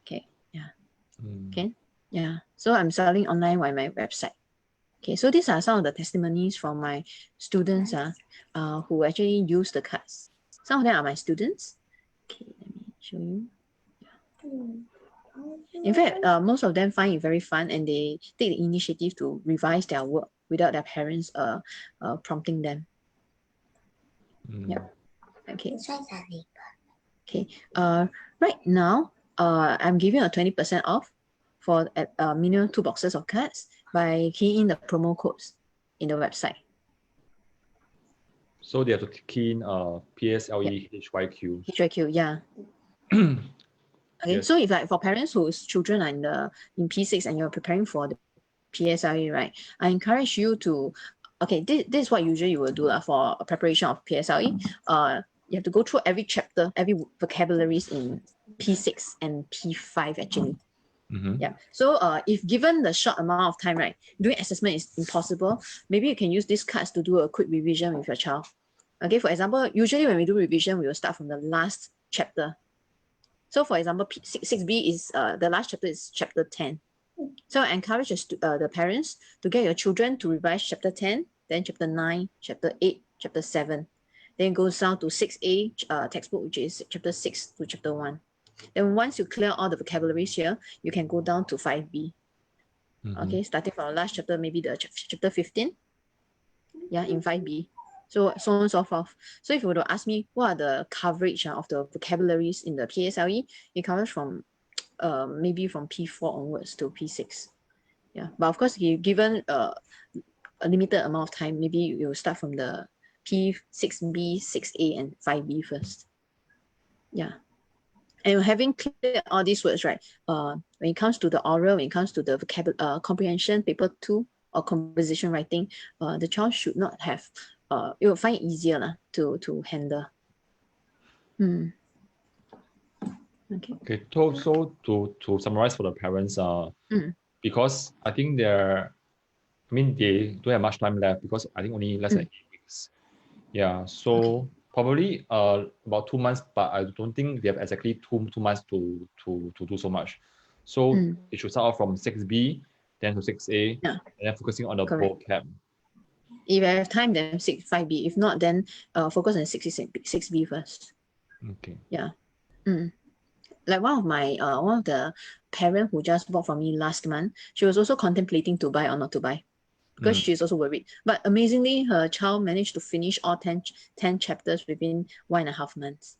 Okay. Yeah. Okay. Yeah. So I'm selling online on my website. Okay. So these are some of the testimonies from my students who actually use the cards. Some of them are my students. Okay, let me show you. In fact, most of them find it very fun, and they take the initiative to revise their work without their parents prompting them. Yeah. Okay. Okay. Right now, I'm giving a 20% off for minimum 2 boxes of cards by keying in the promo codes in the website. So they have to key in PSLE HYQ. HYQ, yeah. Okay, Yes. so if like for parents whose children are in P6 and you're preparing for the PSLE, right, I encourage you to okay, this is what usually you will do for a preparation of PSLE. You have to go through every chapter, every vocabularies in P6 and P5 actually. Yeah. So if given the short amount of time, right, doing assessment is impossible, maybe you can use these cards to do a quick revision with your child. Okay, for example, usually when we do revision, we will start from the last chapter. So for example, 6B is the last chapter is chapter 10. So I encourage the parents to get your children to revise chapter 10, then chapter 9, chapter 8, chapter 7. Then it goes down to 6A textbook, which is chapter 6 to chapter 1. Then once you clear all the vocabularies here, you can go down to 5B. Okay, starting from the last chapter, maybe the chapter 15. Yeah, in 5B. So on and so forth. So if you were to ask me what are the coverage of the vocabularies in the PSLE, it covers from maybe from P4 onwards to P6. Yeah, but of course, given a limited amount of time, maybe you start from the P6B, 6A, and 5B first. Yeah. And having cleared all these words, right? When it comes to the oral, when it comes to the vocabulary comprehension, paper 2 or composition writing, the child should not have. It will find it easier to handle. Okay. Okay. So to summarize for the parents, because I think they don't have much time left because I think only less than 8 weeks. Yeah. So probably about 2 months, but I don't think they have exactly two months to do so much. So it should start off from 6B, then to 6A, and then focusing on the vocab. If you have time, then 5B. If not, then focus on 6B first. Okay. Yeah. Like one of the parent who just bought from me last month, she was also contemplating to buy or not to buy because she's also worried. But amazingly, her child managed to finish all 10 chapters within 1.5 months.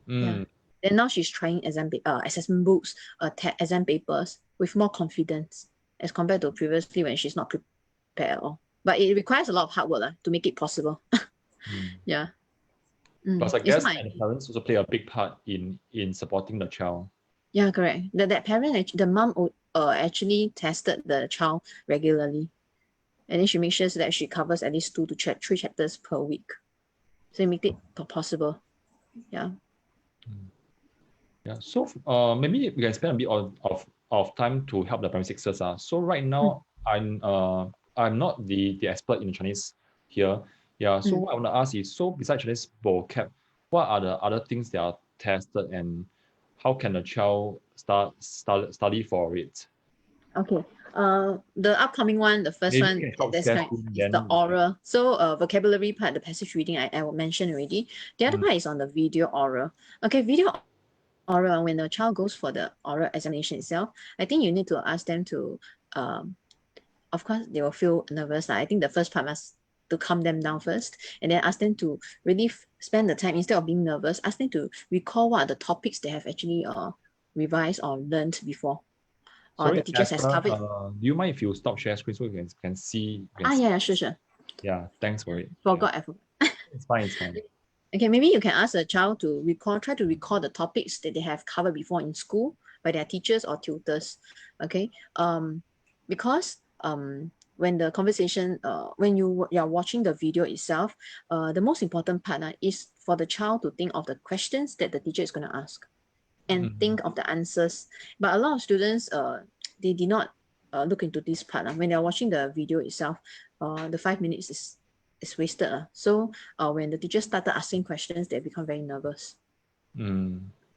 Yeah. And now she's trying assessment books, exam papers with more confidence as compared to previously when she's not prepared at all. But it requires a lot of hard work to make it possible. Yeah. Plus, I guess and the parents also play a big part in supporting the child. Yeah, correct. That parent, the mom actually tested the child regularly. And then she makes sure that she covers at least 2 to 3 chapters per week. So it makes it possible. Yeah. Yeah. So maybe we can spend a bit of time to help the primary sixers. So right now, I'm not the expert in Chinese here. Yeah. So what I want to ask is, so besides Chinese vocab, what are the other things that are tested and how can the child study for it? Okay. The upcoming one, the first one, is the oral. So vocabulary part, the passage reading, I will mention already. The other part is on the video oral. Okay, video oral, when the child goes for the oral examination itself, I think you need to ask them to, of course, they will feel nervous. I think the first part must to calm them down first, and then ask them to really spend the time, instead of being nervous, ask them to recall what are the topics they have actually revised or learned before. Sorry, the teachers has covered. Do you mind if you stop share screen so we can see? Sure. Yeah, thanks for it. I forgot. It's fine. Okay, maybe you can ask a child to try to recall the topics that they have covered before in school by their teachers or tutors. Okay, because when the conversation, when you are watching the video itself, the most important part is for the child to think of the questions that the teacher is going to ask and think of the answers. But a lot of students, they did not look into this part. When they're watching the video itself, the 5 minutes is wasted. So when the teacher started asking questions, they become very nervous.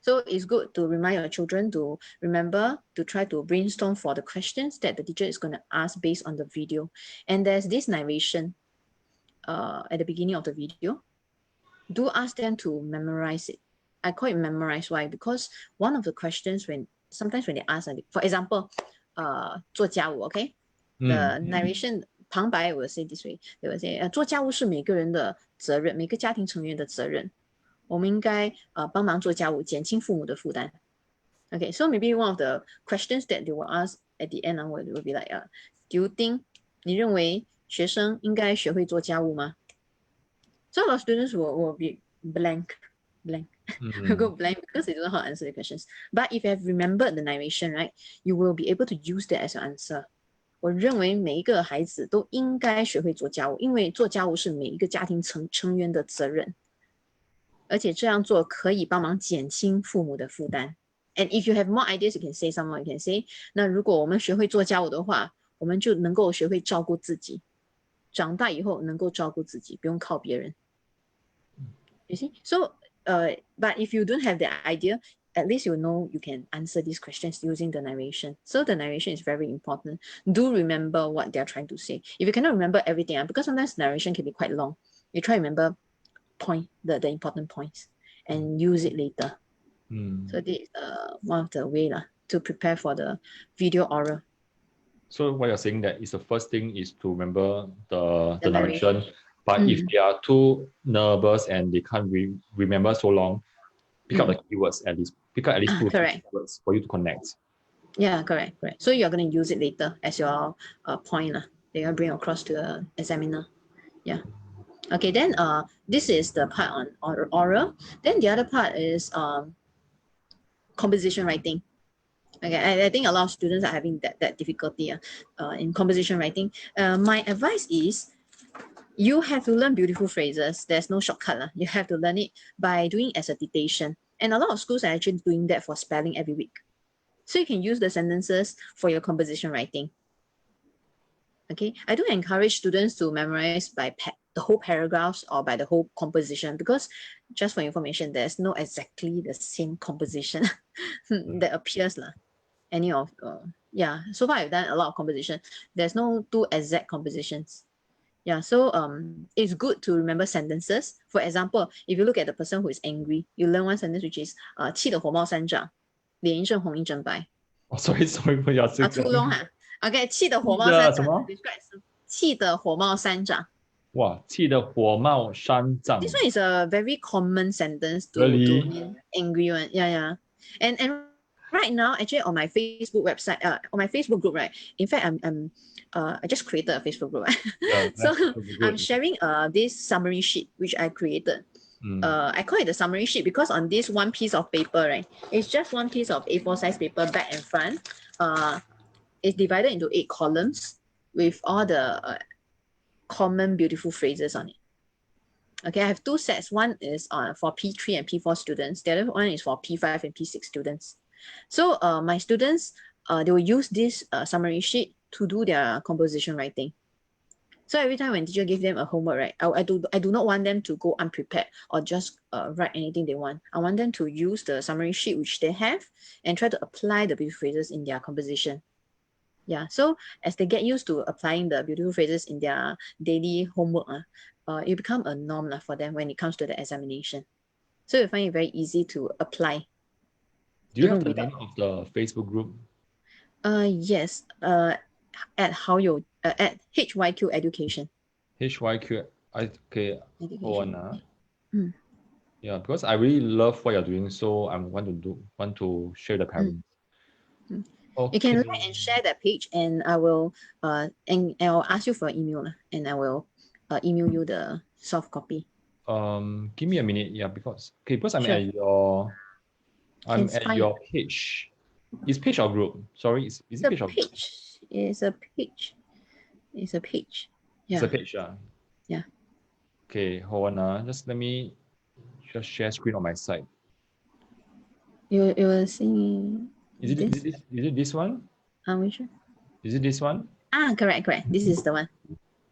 So it's good to remind your children to remember to try to brainstorm for the questions that the teacher is going to ask based on the video. And there's this narration at the beginning of the video. Do ask them to memorize it. I call it memorize. Why? Because one of the questions sometimes when they ask, for example, 做家务, okay? The narration 旁白 will say this way. They will say, 做家务是每个人的责任，每个家庭成员的责任。我们应该帮忙做家务，减轻父母的负担。Okay, so maybe one of the questions that they will ask at the end will be like, do you think 你认为学生应该学会做家务吗？ So a lot of students will be blank. Will go blank because they don't know how to answer the questions. But if you have remembered the narration, right, you will be able to use that as your answer. 我认为每一个孩子都应该学会做家务，因为做家务是每一个家庭成员的责任，而且这样做可以帮忙减轻父母的负担。And if you have more ideas, you can say some more. You can say. 那如果我们学会做家务的话，我们就能够学会照顾自己，长大以后能够照顾自己，不用靠别人。You see? So, but if you don't have the idea, at least you know you can answer these questions using the narration. So the narration is very important. Do remember what they're trying to say. If you cannot remember everything, because sometimes narration can be quite long, you try to remember the important points and use it later. So this is one of the way to prepare for the video oral. So what you're saying that is the first thing is to remember the narration. narration. But if they are too nervous and they can't remember so long, pick up the keywords at least. Pick up at least 2 keywords for you to connect. Yeah, correct. So you're going to use it later as your point that you're going to bring across to the examiner. Yeah. Okay, then this is the part on oral. Then the other part is composition writing. Okay, I think a lot of students are having that difficulty in composition writing. My advice is you have to learn beautiful phrases. There's no shortcut. You have to learn it by doing as a dictation. And a lot of schools are actually doing that for spelling every week. So you can use the sentences for your composition writing. Okay, I do encourage students to memorize by the whole paragraphs or by the whole composition, because just for information, there's no exactly the same composition that appears. Any of, so far I've done a lot of composition. There's no 2 exact compositions. Yeah, so it's good to remember sentences. For example, if you look at the person who is angry, you learn one sentence which is 气得火冒三丈，脸一阵红一阵白。Oh, sorry, but you're too long Okay, 气得火冒三丈。Describe 气得火冒三丈。哇，气得火冒三丈。This one is a very common sentence to mean angry one. Yeah. And right now, actually on my Facebook website, on my Facebook group, right? In fact, I just created a Facebook group. So I'm sharing this summary sheet which I created. I call it the summary sheet because on this one piece of paper, right? It's just one piece of A4 size paper, back and front. It's divided into 8 columns with all the common beautiful phrases on it. Okay, I have 2 sets. One is for P3 and P4 students. The other one is for P5 and P6 students. So my students, they will use this summary sheet to do their composition writing. So every time when teacher gives them a homework, right, I do not want them to go unprepared or just write anything they want. I want them to use the summary sheet which they have and try to apply the beautiful phrases in their composition. Yeah, so as they get used to applying the beautiful phrases in their daily homework, it becomes a norm for them when it comes to the examination. So you find it very easy to apply. Do you have the name of the Facebook group? Yes. At HYQ Education. HYQ. Okay. Hold on. Yeah, because I really love what you're doing, so I want to share the parents. Okay. You can like and share that page, and I will and I'll ask you for an email, and I will email you the soft copy. Give me a minute, because I'm sure. At your page. Is page or group? Sorry, is it page or group? It's a page. It's a page. Yeah. It's a page, Yeah. Okay, hold on. Just let me just share screen on my side. You will see. Is it this one? Which one? Is it this one? Correct. This is the one.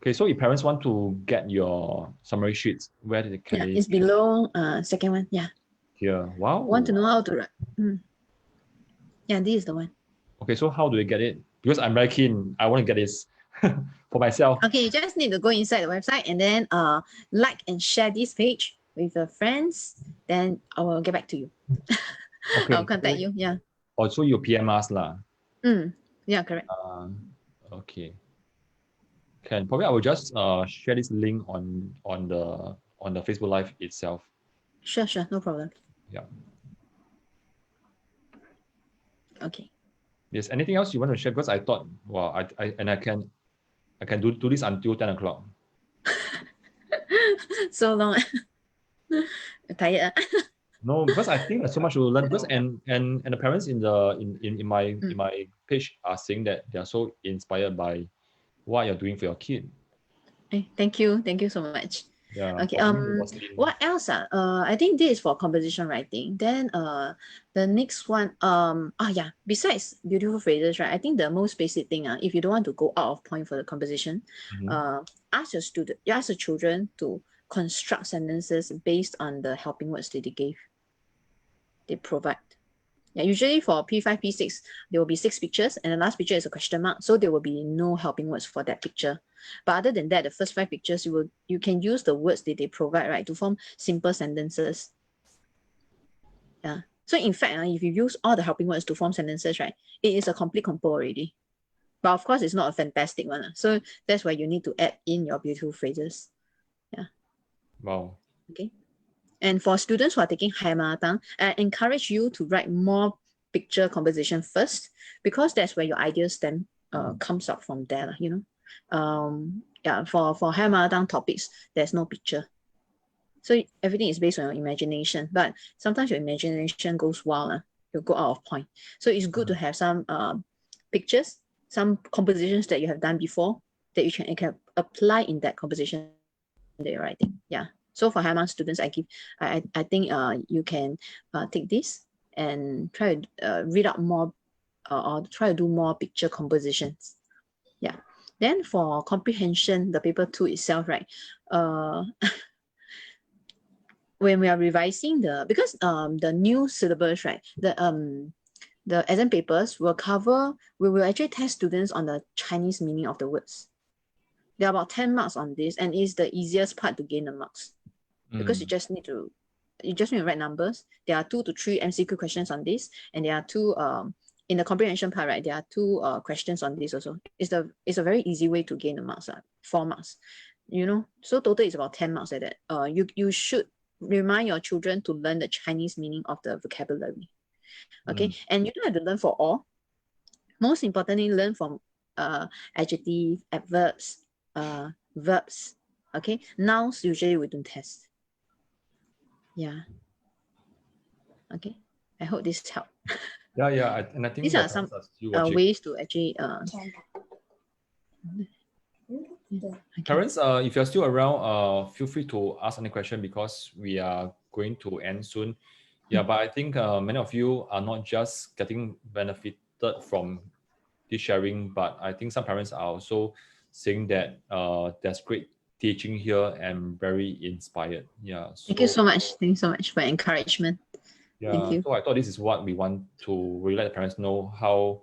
Okay, so if parents want to get your summary sheets, where can they? It's below second one. Yeah. Here. Wow. Want to know how to write? Yeah, this is the one. Okay, so how do I get it? Because I'm very keen. I want to get this for myself. Okay, you just need to go inside the website and then like and share this page with your friends. Then I will get back to you. Okay. I'll contact you. Yeah. Also, you PM us lah. Yeah, correct. Okay. Probably I will just share this link on the Facebook Live itself. Sure, no problem. Yeah. Okay. Yes. Anything else you want to share? Because I thought, wow, I can do this until 10 o'clock. So long. Tired. No, because I think there's so much to learn. Because and the parents in my page are saying that they are so inspired by what you're doing for your kid. Thank you so much. Yeah. Okay. Roslyn. What else? I think this is for composition writing. Then the next one, yeah, besides beautiful phrases, right? I think the most basic thing, if you don't want to go out of point for the composition, ask your children to construct sentences based on the helping words that they provide. Yeah, usually for P5, P6, there will be 6 pictures, and the last picture is a question mark, so there will be no helping words for that picture. But other than that, the first 5 pictures, you can use the words that they provide, right, to form simple sentences. Yeah. So in fact, if you use all the helping words to form sentences, right, it is a complete compo already. But of course, it's not a fantastic one. So that's why you need to add in your beautiful phrases. Yeah. Wow. Okay. And for students who are taking higher mother tongue, I encourage you to write more picture composition first, because that's where your ideas then comes up from there, you know. Yeah, for higher mother tongue topics, there's no picture. So everything is based on your imagination, but sometimes your imagination goes wild, you'll go out of point. So it's good to have some pictures, some compositions that you have done before that you can apply in that composition that you're writing. Yeah. So for higher mother students, I think you can take this and try to read out more or try to do more picture compositions. Yeah. Then for comprehension, the paper 2 itself, right? When we are revising because the new syllabus, right? The exam papers we will actually test students on the Chinese meaning of the words. There are about 10 marks on this, and it's the easiest part to gain the marks. Because you just need to write numbers. There are 2 to 3 MCQ questions on this, and there are 2 in the comprehension part, right? There are 2 questions on this also. It's a very easy way to gain the marks, 4 marks, you know. So total is about 10 marks like that. You should remind your children to learn the Chinese meaning of the vocabulary. Okay, and you don't have to learn for all. Most importantly, learn from adjective, adverbs, verbs. Okay, nouns usually we don't test. Yeah. Okay. I hope this helped. Yeah. And I think these are some ways to actually. Parents, if you're still around, feel free to ask any question because we are going to end soon. Yeah, but I think many of you are not just getting benefited from this sharing, but I think some parents are also saying that there's great teaching here and very inspired. Yeah. Thank you so much. Thank you so much for encouragement. Yeah. Thank you. So I thought this is what we want to really let the parents know how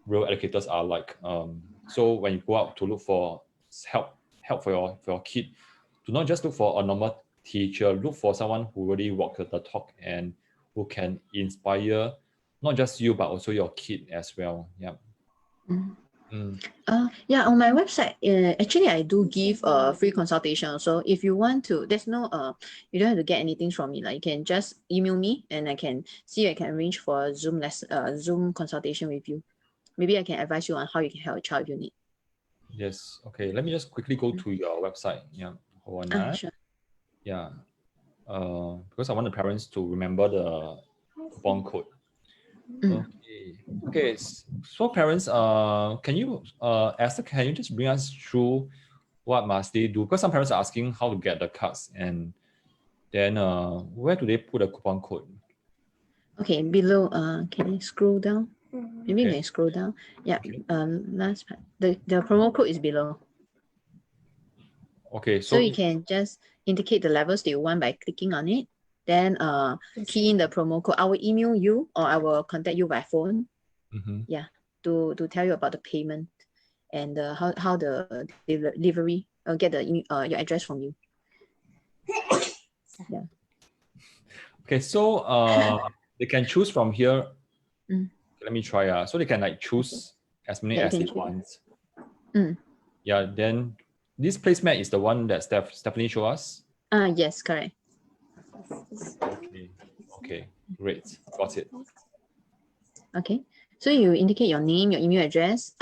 real educators are like. So when you go out to look for help for your kid, do not just look for a normal teacher. Look for someone who really walks the talk and who can inspire not just you but also your kid as well. Yeah. Yeah, on my website, actually I do give a free consultation. So if you want to, there's no you don't have to get anything from me. Like you can just email me and I can see I can arrange for a Zoom consultation with you. Maybe I can advise you on how you can help a child if you need. Yes. Okay. Let me just quickly go to your website. Yeah. Hold on. Sure. Yeah. Because I want the parents to remember the coupon code. Okay. So parents, can you, Esther, can you just bring us through what must they do? Because some parents are asking how to get the cards, and then where do they put a coupon code? Okay, below. Can you scroll down? Maybe you can scroll down. Yeah. Okay. Last part. The promo code is below. Okay. So you can just indicate the levels that you want by clicking on it. Then key in the promo code. I will email you or I will contact you by phone. Yeah, to tell you about the payment and how the delivery get your address from you. Yeah. Okay, so they can choose from here. Let me try. So they can like choose as many as they want. Yeah. Then this placemat is the one that Stephanie showed us. Yes, correct. Okay, great, got it. Okay, so you indicate your name, your email address,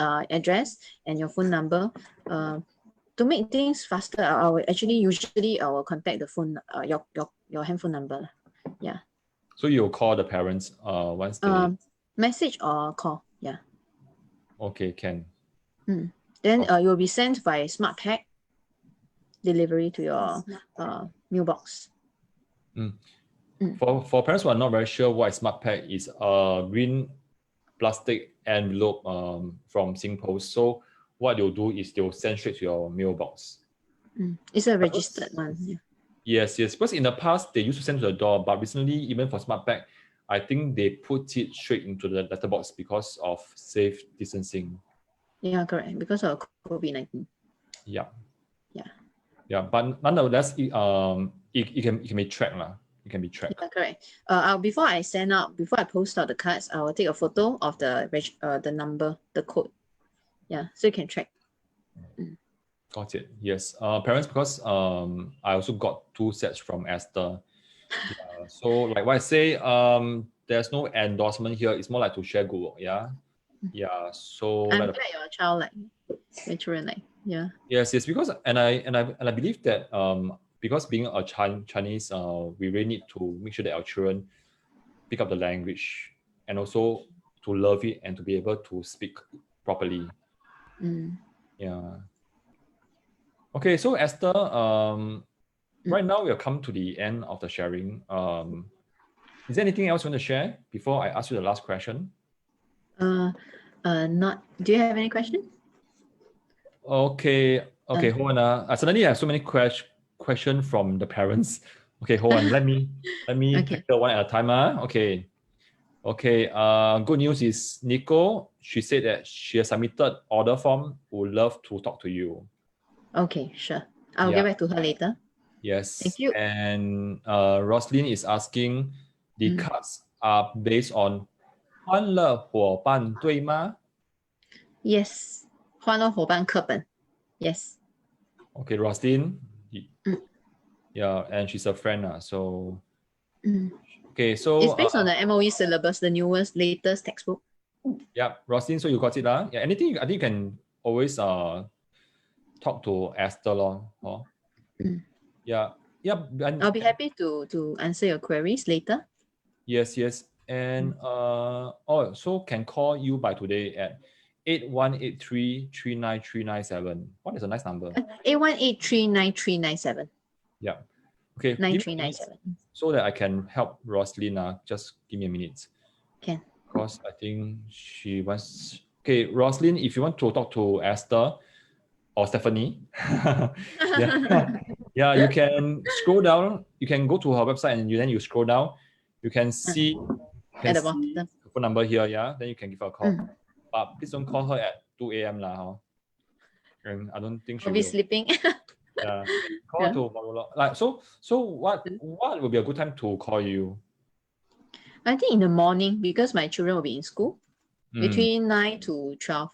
and your phone number. To make things faster, I will usually contact the phone, your handphone number. Yeah. So you'll call the parents once they message or call. Yeah. okay, can. Then you'll be sent by smart pack delivery to your mailbox. For parents who are not very sure what smart pack is, a green plastic envelope from SingPost. So what they'll do is they'll send straight to your mailbox. It's a registered one. Yeah. Yes. Because in the past they used to send to the door, but recently, even for smart pack, I think they put it straight into the letterbox because of safe distancing. Yeah, correct. Because of COVID-19. Yeah. Yeah. But nonetheless, it can be tracked lah. It can be tracked. Yeah, correct. Before I post out the cards, I will take a photo of the number, the code. Yeah, so you can track. Got it. Yes. Parents, because I also got 2 sets from Esther. Yeah. So like what I say, there's no endorsement here. It's more like to share good work. Yeah. So I'm glad your child your children yeah. Yes. Because and I believe that because being a Chinese, we really need to make sure that our children pick up the language and also to love it and to be able to speak properly. Yeah. Okay, so Esther, right now we have come to the end of the sharing. Is there anything else you want to share before I ask you the last question? Not. Do you have any questions? Okay, hold on. Suddenly I have so many questions from the parents. Okay, hold on. Let me tackle one at a time. Okay. Good news is Nico, she said that she has submitted order form. Would love to talk to you. Okay, sure. I'll get back to her later. Yes. Thank you. And Roslyn is asking, the cards are based on 欢乐伙伴对吗? Yes. 欢乐伙伴课本. Yes. Okay, Roslyn. Yeah, and she's a friend. So okay, so it's based on the MOE syllabus, the newest, latest textbook. Yeah, Roslyn, so you got it. Yeah, anything I think you can always talk to Esther. Yeah. I'll be happy to answer your queries later. Yes. And so can call you by today at 8183-39397. What is a nice number? 8183-9397. Yeah. Okay. 9397. So that I can help Roslyn. Just give me a minute. Can. Because I think she wants. Okay, Roslyn, if you want to talk to Esther or Stephanie, yeah, you can scroll down. You can go to her website and then you scroll down. You can see at the bottom the phone number here. Yeah, then you can give her a call. But please don't call her at 2 a.m. And I don't think she'll be sleeping. Yeah, call her tomorrow. So what will be a good time to call you? I think in the morning because my children will be in school. Between 9 to 12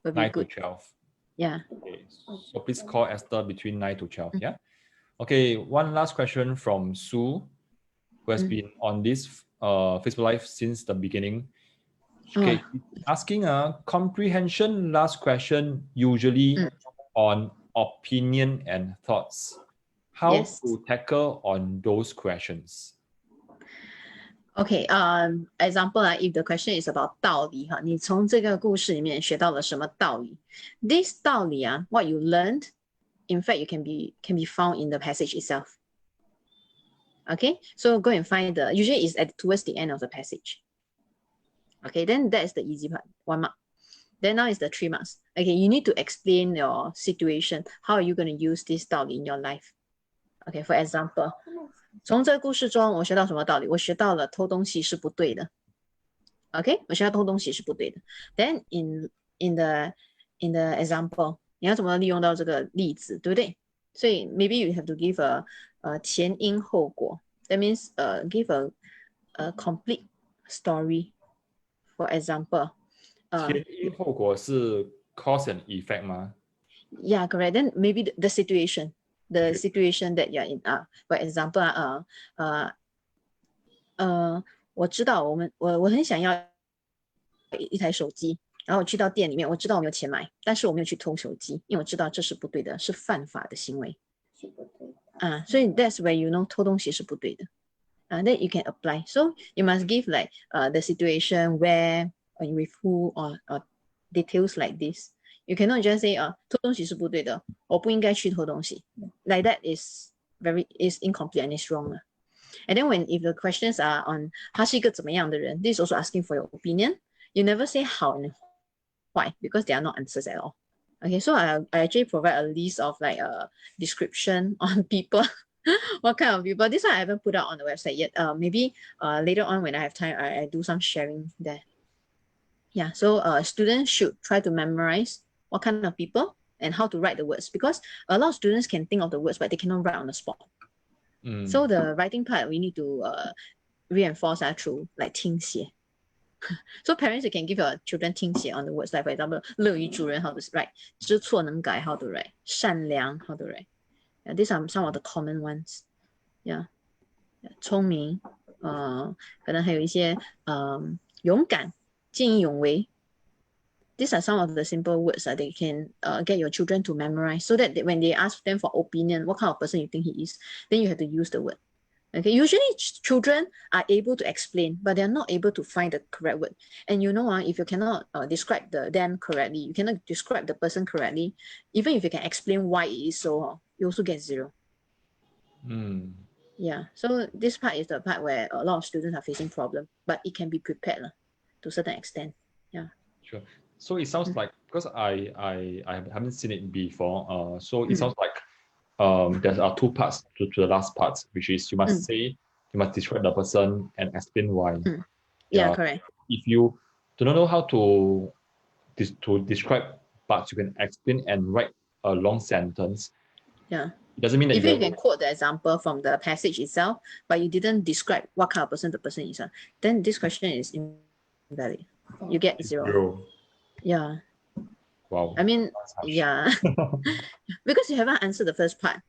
will be 9 good. to 12. Yeah. Okay. So please call Esther between 9 to 12. Yeah. Okay. One last question from Sue, who has been on this Facebook Live since the beginning. Okay. Asking a comprehension last question, usually on opinion and thoughts. How to tackle on those questions? Okay, example, if the question is about 道理哈，你从这个故事里面学到了什么道理 ？This 道理what you learned, in fact, you can be found in the passage itself. Okay, so go and find usually it's towards the end of the passage. Okay, then that is the easy part, 1 mark. Then now is the 3 marks. Okay, you need to explain your situation. How are you going to use this 道理 in your life? Okay, for example. 从这个故事中我学到什么道理？我学到了偷东西是不对的。OK， 我学到偷东西是不对的。Then in the example， 你要怎么利用到这个例子，对不对？所以 maybe you have to give a 前因后果。That means give a complete story. For example， 前因后果是 cause and effect 吗？ Yeah, correct. Then maybe the situation. The situation that you're in. For example, 我知道我很想要一台手机，然后我去到店里面，我知道我没有钱买，但是我没有去偷手机，因为我知道这是不对的，是犯法的行为。所以 that's where you know 偷东西是不对的。That you can apply. So you must give like the situation, where, or with who, or details like this. You cannot just say 偷东西是不对的，我不应该去偷东西. Like that is incomplete and is wrong. And then if the questions are on 他是一个怎么样的人, this is also asking for your opinion. You never say how and why, because they are not answers at all. Okay, so I actually provide a list of like a description on people. What kind of people. This one I haven't put out on the website yet. Maybe later on when I have time, I do some sharing there. Yeah, so students should try to memorize what kind of people and how to write the words, because a lot of students can think of the words, but they cannot write on the spot. So the writing part, we need to reinforce through like 听写. So parents, you can give your children 听写 on the words, like for example, 乐于助人 how to write, 知错能改 how to write, 善良 how to write. Yeah, these are some of the common ones. Yeah, 聪明，可能还有一些勇敢，见义勇为. These are some of the simple words that they can get your children to memorize, so that when they ask them for opinion, what kind of person you think he is, then you have to use the word. Okay, usually children are able to explain, but they're not able to find the correct word. And you know, if you cannot describe them correctly, you cannot describe the person correctly, even if you can explain why it is so, you also get 0. Yeah, so this part is the part where a lot of students are facing problem, but it can be prepared to a certain extent. Yeah. Sure. So it sounds like, because I haven't seen it before, so it sounds like there are 2 parts to the last part, which is you must describe the person and explain why. Yeah, correct. If you do not know how to describe, but you can explain and write a long sentence. Yeah. It doesn't mean that if you can quote the example from the passage itself, but you didn't describe what kind of person the person is, then this question is invalid. You get 0. Yeah. Wow. I mean, yeah. Because you haven't answered the first part.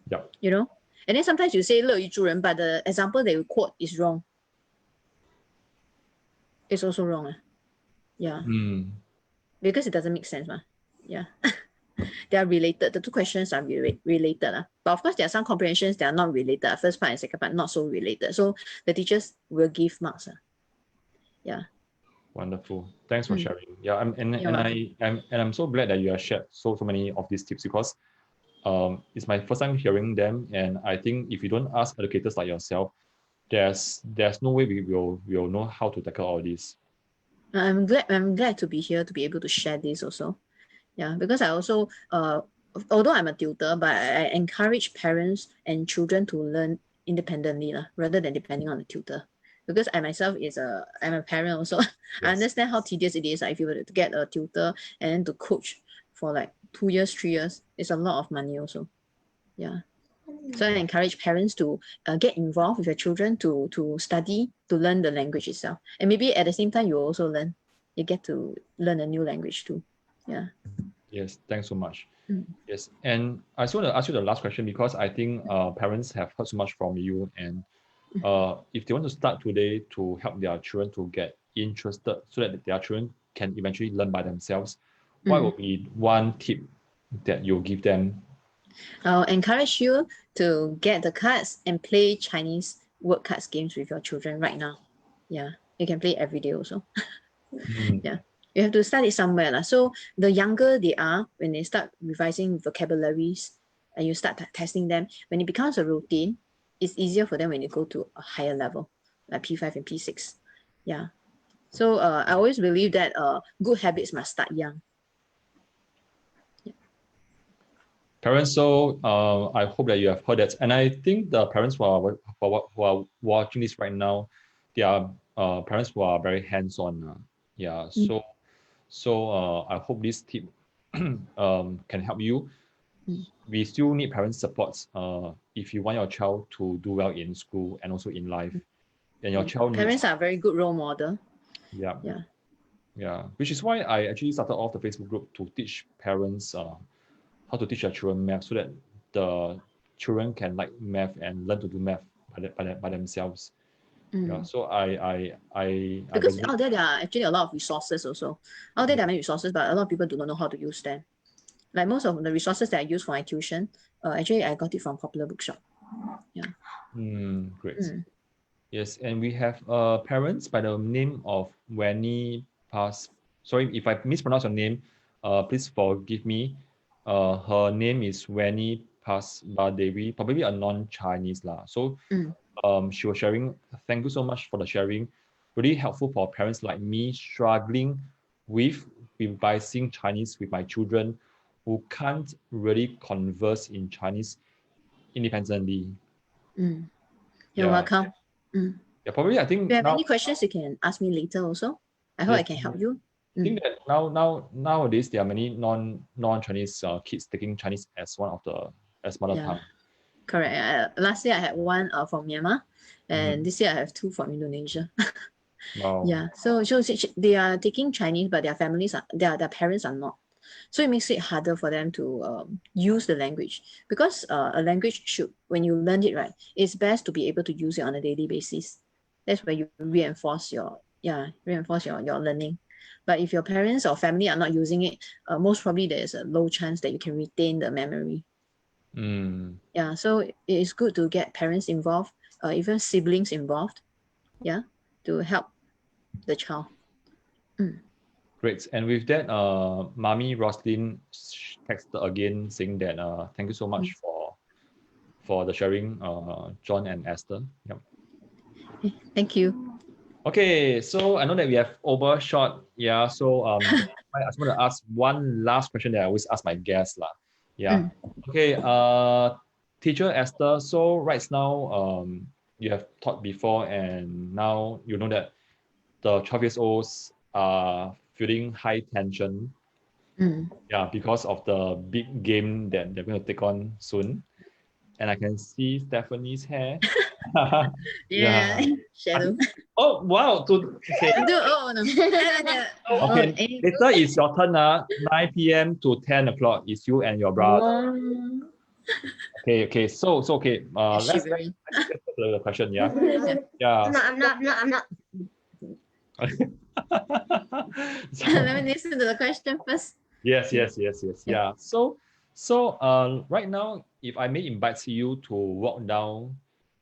Yeah. You know? And then sometimes you say 乐于助人, but the example that you quote is wrong. It's also wrong. Yeah. Because it doesn't make sense. Yeah. They are related. The 2 questions are related. But of course, there are some comprehensions that are not related. First part and second part not so related. So the teachers will give marks. Yeah. Wonderful. Thanks for sharing. Yeah, I'm so glad that you have shared so many of these tips, because it's my first time hearing them, and I think if you don't ask educators like yourself, there's no way we will know how to tackle all this. I'm glad to be here to be able to share this also. Yeah, because I also although I'm a tutor, but I encourage parents and children to learn independently rather than depending on the tutor. Because I myself I'm a parent also. Yes. I understand how tedious it is. If you were to get a tutor and then to coach for like 2 years, 3 years, it's a lot of money also. Yeah. So I encourage parents to get involved with your children to study, to learn the language itself. And maybe at the same time, you also learn. You get to learn a new language too. Yeah. Yes, thanks so much. Yes, and I just want to ask you the last question, because I think parents have heard so much from you, and if they want to start today to help their children to get interested so that their children can eventually learn by themselves, what would be one tip that you'll give them? I'll encourage you to get the cards and play Chinese word cards games with your children right now. Yeah, you can play every day also. Yeah, you have to start it somewhere. So the younger they are, when they start revising vocabularies and you start testing them, when it becomes a routine, it's easier for them when you go to a higher level, like P5 and P6. Yeah. So I always believe that good habits must start young. Yeah. Parents, so I hope that you have heard that. And I think the parents who are watching this right now, they are parents who are very hands-on. Yeah. So I hope this tip can help you. We still need parent support if you want your child to do well in school and also in life. And your child parents are a very good role model. Yeah. Which is why I actually started off the Facebook group to teach parents how to teach their children math, so that the children can like math and learn to do math by themselves. Yeah. So because out there are actually a lot of resources also. Out there are many resources, but a lot of people do not know how to use them. Like most of the resources that I use for my tuition, actually I got it from Popular Bookshop. Yeah. Great. Yes, and we have parents by the name of Wenny Pas. Sorry if I mispronounce your name. Please forgive me. Her name is Wenny Pasbadevi, probably a non-Chinese lah. So she was sharing. Thank you so much for the sharing. Really helpful for parents like me struggling with revising Chinese with my children who can't really converse in Chinese independently. You're Yeah. welcome. Yeah, probably I think If you have now any questions, you can ask me later also. I hope I can help you. I think that nowadays there are many non-Chinese kids taking Chinese as one of the as mother tongue. Correct. Last year I had one from Myanmar, and this year I have two from Indonesia. Wow. Yeah, so they are taking Chinese, but their families are their parents are not. So it makes it harder for them to use the language, because a language should, when you learn it right, it's best to be able to use it on a daily basis. That's where you reinforce your learning. But if your parents or family are not using it, most probably there's a low chance that you can retain the memory. Yeah, so it is good to get parents involved, even siblings involved, to help the child. Great. And with that, Mommy Roslyn texted again saying that thank you so much for the sharing, John and Esther. Yep. Thank you. Okay, so I know that we have overshot. Yeah, so I just want to ask one last question that I always ask my guests lah. Yeah. Okay. Teacher Esther. So right now, you have taught before, and now you know that the 12-year-olds are feeling high tension. Yeah, because of the big game that they're going to take on soon. And I can see Stephanie's hair. Yeah. Shadow. Oh wow! Okay. No. Okay. Later is your turn. 9 p.m. to 10 o'clock is you and your brother. Okay. So okay. Let's get the question. Yeah. Yeah. I'm not. Let me listen to the question first. Yes. Yeah. So right now, if I may invite you to walk down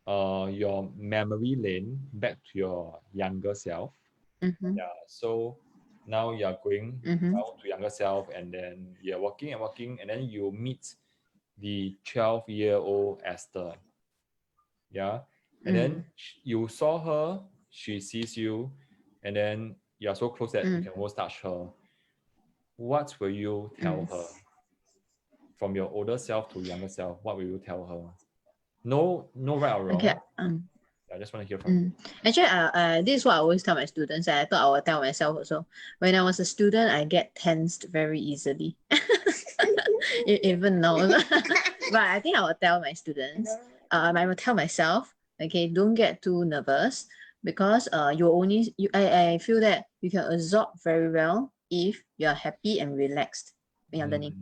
your memory lane back to your younger self. Yeah. So now you are going down to younger self, and then you're walking, and then you meet the 12-year-old Esther. Yeah. And then you saw her, she sees you, and then you are so close that you can almost touch her. What will you tell her? From your older self to younger self, what will you tell her? No right or wrong. Okay. I just want to hear from you. Actually, this is what I always tell my students, and I thought I would tell myself also. When I was a student, I get tensed very easily. Even now. But I think I will tell my students, I will tell myself, okay, don't get too nervous, because I feel that you can absorb very well if you're happy and relaxed when you're learning.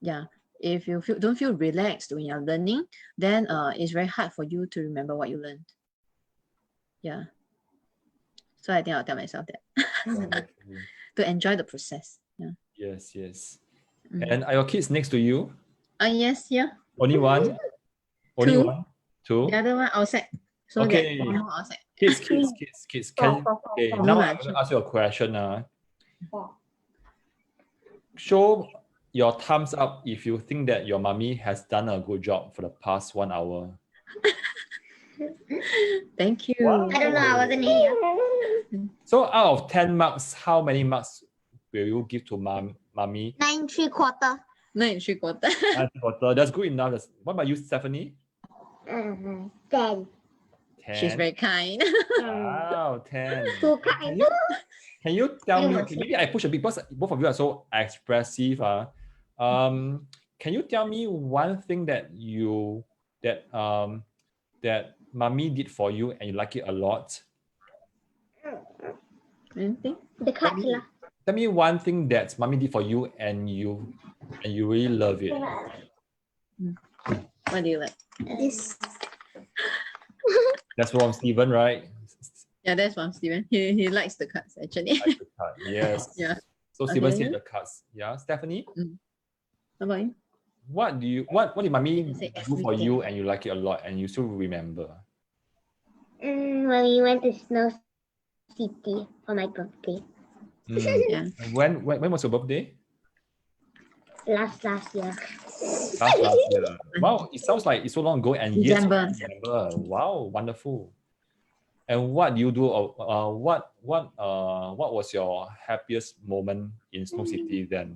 Yeah. If you don't feel relaxed when you're learning, then it's very hard for you to remember what you learned. Yeah. So I think I'll tell myself that. To enjoy the process. Yeah. Yes. And are your kids next to you? Yes, yeah. Only one? Only Two. one? Two? The other one outside. So okay. one more outside. Kids. Okay, now I'm going to ask you a question. Show your thumbs up if you think that your mommy has done a good job for the past 1 hour. Thank you. Wow. I don't know, I wasn't here. So out of 10 marks, how many marks will you give to mommy? 9 3/4. 9 3/4. 9 3/4. That's good enough. What about you, Stephanie? 10. 10. She's very kind. Wow, 10. Too kind. Can you tell me? Okay, maybe I push a bit because both of you are so expressive. Can you tell me one thing that that mommy did for you and you like it a lot? Anything? The cards lah. Tell me one thing that mommy did for you and you really love it. What do you like? This. That's from Steven, right? Yeah, that's from Steven. He likes the cards actually. Like the card. Yes. Yeah. So Steven Okay. said the cards. Yeah, Stephanie. How about you? What did mommy Say do for everything. you and you like it a lot and you still remember? When we went to Snow City for my birthday Yeah. When was your birthday? last year. Last year. Wow, it sounds like it's so long ago, and yet you December. remember. Wow, wonderful. And what do you do? What was your happiest moment in Snow City then?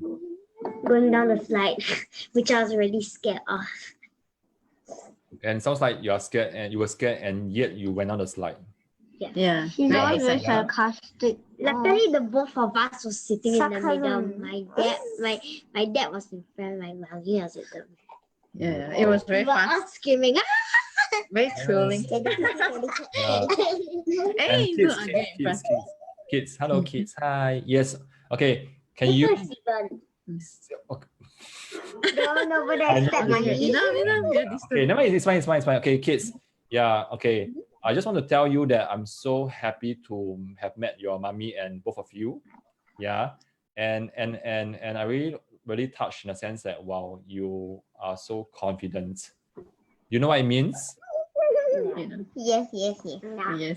Going down the slide, which I was really scared of. And it sounds like you were scared, and yet you went on the slide. Yeah. She's Very always very exciting. sarcastic. Luckily, the both of us was sitting in the middle. My dad was in front. My mommy was with them. Yeah. It was very We were fun. all screaming. Very thrilling. Yeah. And Hey, kids, look, again, kids, kids. Hello, kids. Hi. Yes. Okay. Can you? Okay. Don't over I there, know step this my is- knee. Okay, never mind. It's fine. It's fine. It's fine. Okay, kids. Yeah. Okay. I just want to tell you that I'm so happy to have met your mommy and both of you. Yeah. And I really touched in the sense that wow, you are so confident. You know what it means? Yes. Yes.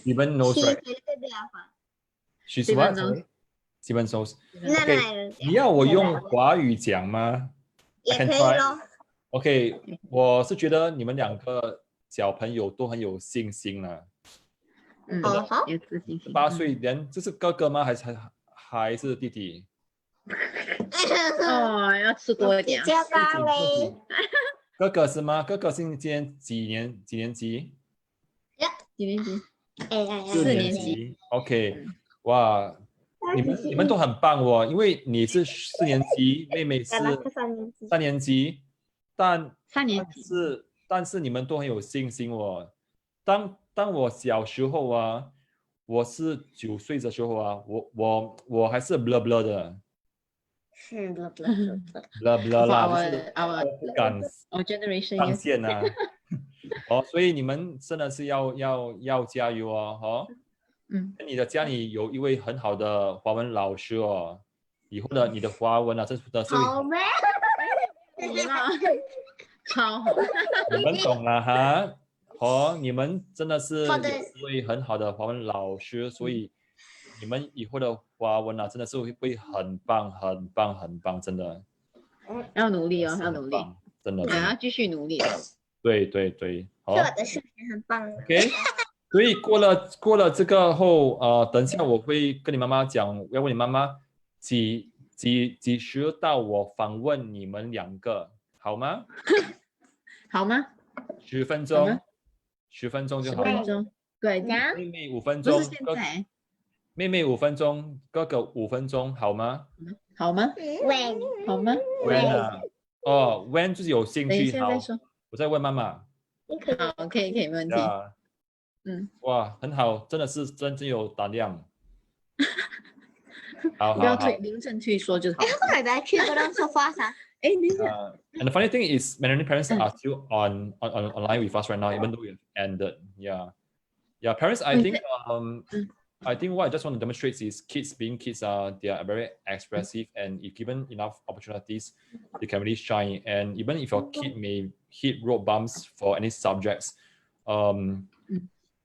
Steven knows, She's right? a little bit of She's Steven what? knows. Sorry? Steven knows. No, Okay. 你要我用华语讲吗？I 也 can 可以 try. 咯。 OK，我是觉得你们两个小朋友都很有信心啦。有自信心。 8岁，连这是哥哥吗？还是弟弟？哦，要吃多一点啊。比较高嘞。哥哥是吗？哥哥是今年几年级？几年级？ 4 4年年级。OK，哇，你们都很棒哦，因为你是4年级，妹妹是3年级，但是你们都很有信心哦。当我小时候啊，我是9岁的时候啊，我还是 blah blah 的。blah blah 啦，就是不敢 our generation 上 yes. 线啊。所以你们真的是要加油哦，你的家里有一位很好的华文老师哦，以后的你的华文啊，真的是好咩？超好。你们懂了哈。你们真的是有一位很好的华文老师，所以你们以后的华文啊，真的是会很棒，真的。要努力哦，要努力，真的。要继续努力。对，好。我的数学很棒。 OK， 所以过了这个后，等一下我会跟你妈妈讲，要问你妈妈几时到我访问你们两个，好吗？好吗？10分钟，10分钟就好？10分了。钟，对，妹妹5分钟，不是现在。妹妹5分钟，哥哥5分钟，好吗？好吗 When 好吗 ？When 啊，When 就是有兴等一趣。好下再说。我再问妈妈。好，可以，没问题。哇，很好，真的是真有胆量。好，不要临阵退缩就好。快啲去嗰度梳化啥？ And the funny thing is, many parents are still online with us right now, even though we've ended. Yeah, parents. I think what I just want to demonstrate is kids being kids they are very expressive, and if given enough opportunities, they can really shine. And even if your kid may hit road bumps for any subjects,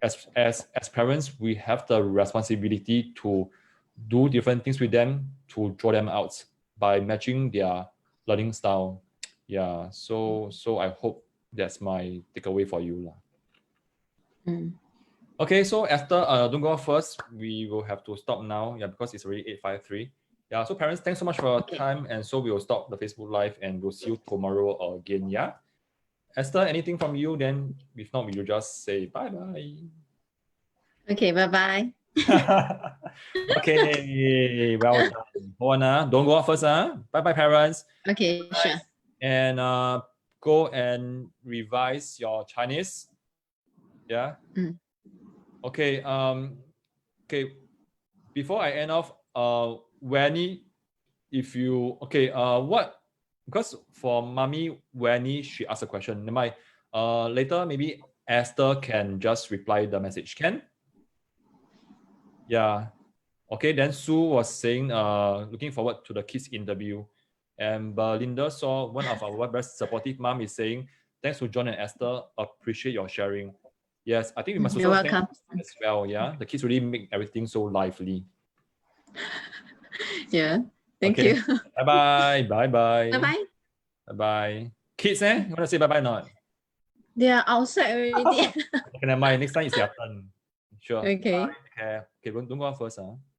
as parents, we have the responsibility to do different things with them to draw them out by matching their learning style. Yeah, so I hope that's my takeaway for you lah. Okay, so Esther, don't go first. We will have to stop now. Yeah, because it's already 8:53. Yeah, so parents, thanks so much for your time. And so we will stop the Facebook Live and we'll see you tomorrow again. Yeah. Esther, anything from you? Then if not, we will just say bye-bye. Okay, bye-bye. Okay, well done. Hold on, don't go out first. Bye-bye, parents. Okay, sure. And go and revise your Chinese. Yeah. Okay. Okay. Before I end off, Wenny, if you what? Because for mommy Wenny, she asked a question. Later maybe Esther can just reply the message. Can? Yeah. Okay. Then Sue was saying, looking forward to the kids interview. And Belinda saw one of our very supportive mom is saying, thanks to John and Esther, appreciate your sharing. Yes, I think we must You're also thank welcome. as well. Yeah, the kids really make everything so lively. Yeah. Thank Okay. you. Bye bye. Bye bye. Bye bye. Bye bye. Kids, you wanna say bye bye or not? They are outside already. Okay, never mind. Next time it's your turn. Sure. Okay. Bye. Take care. Okay, don't go on first.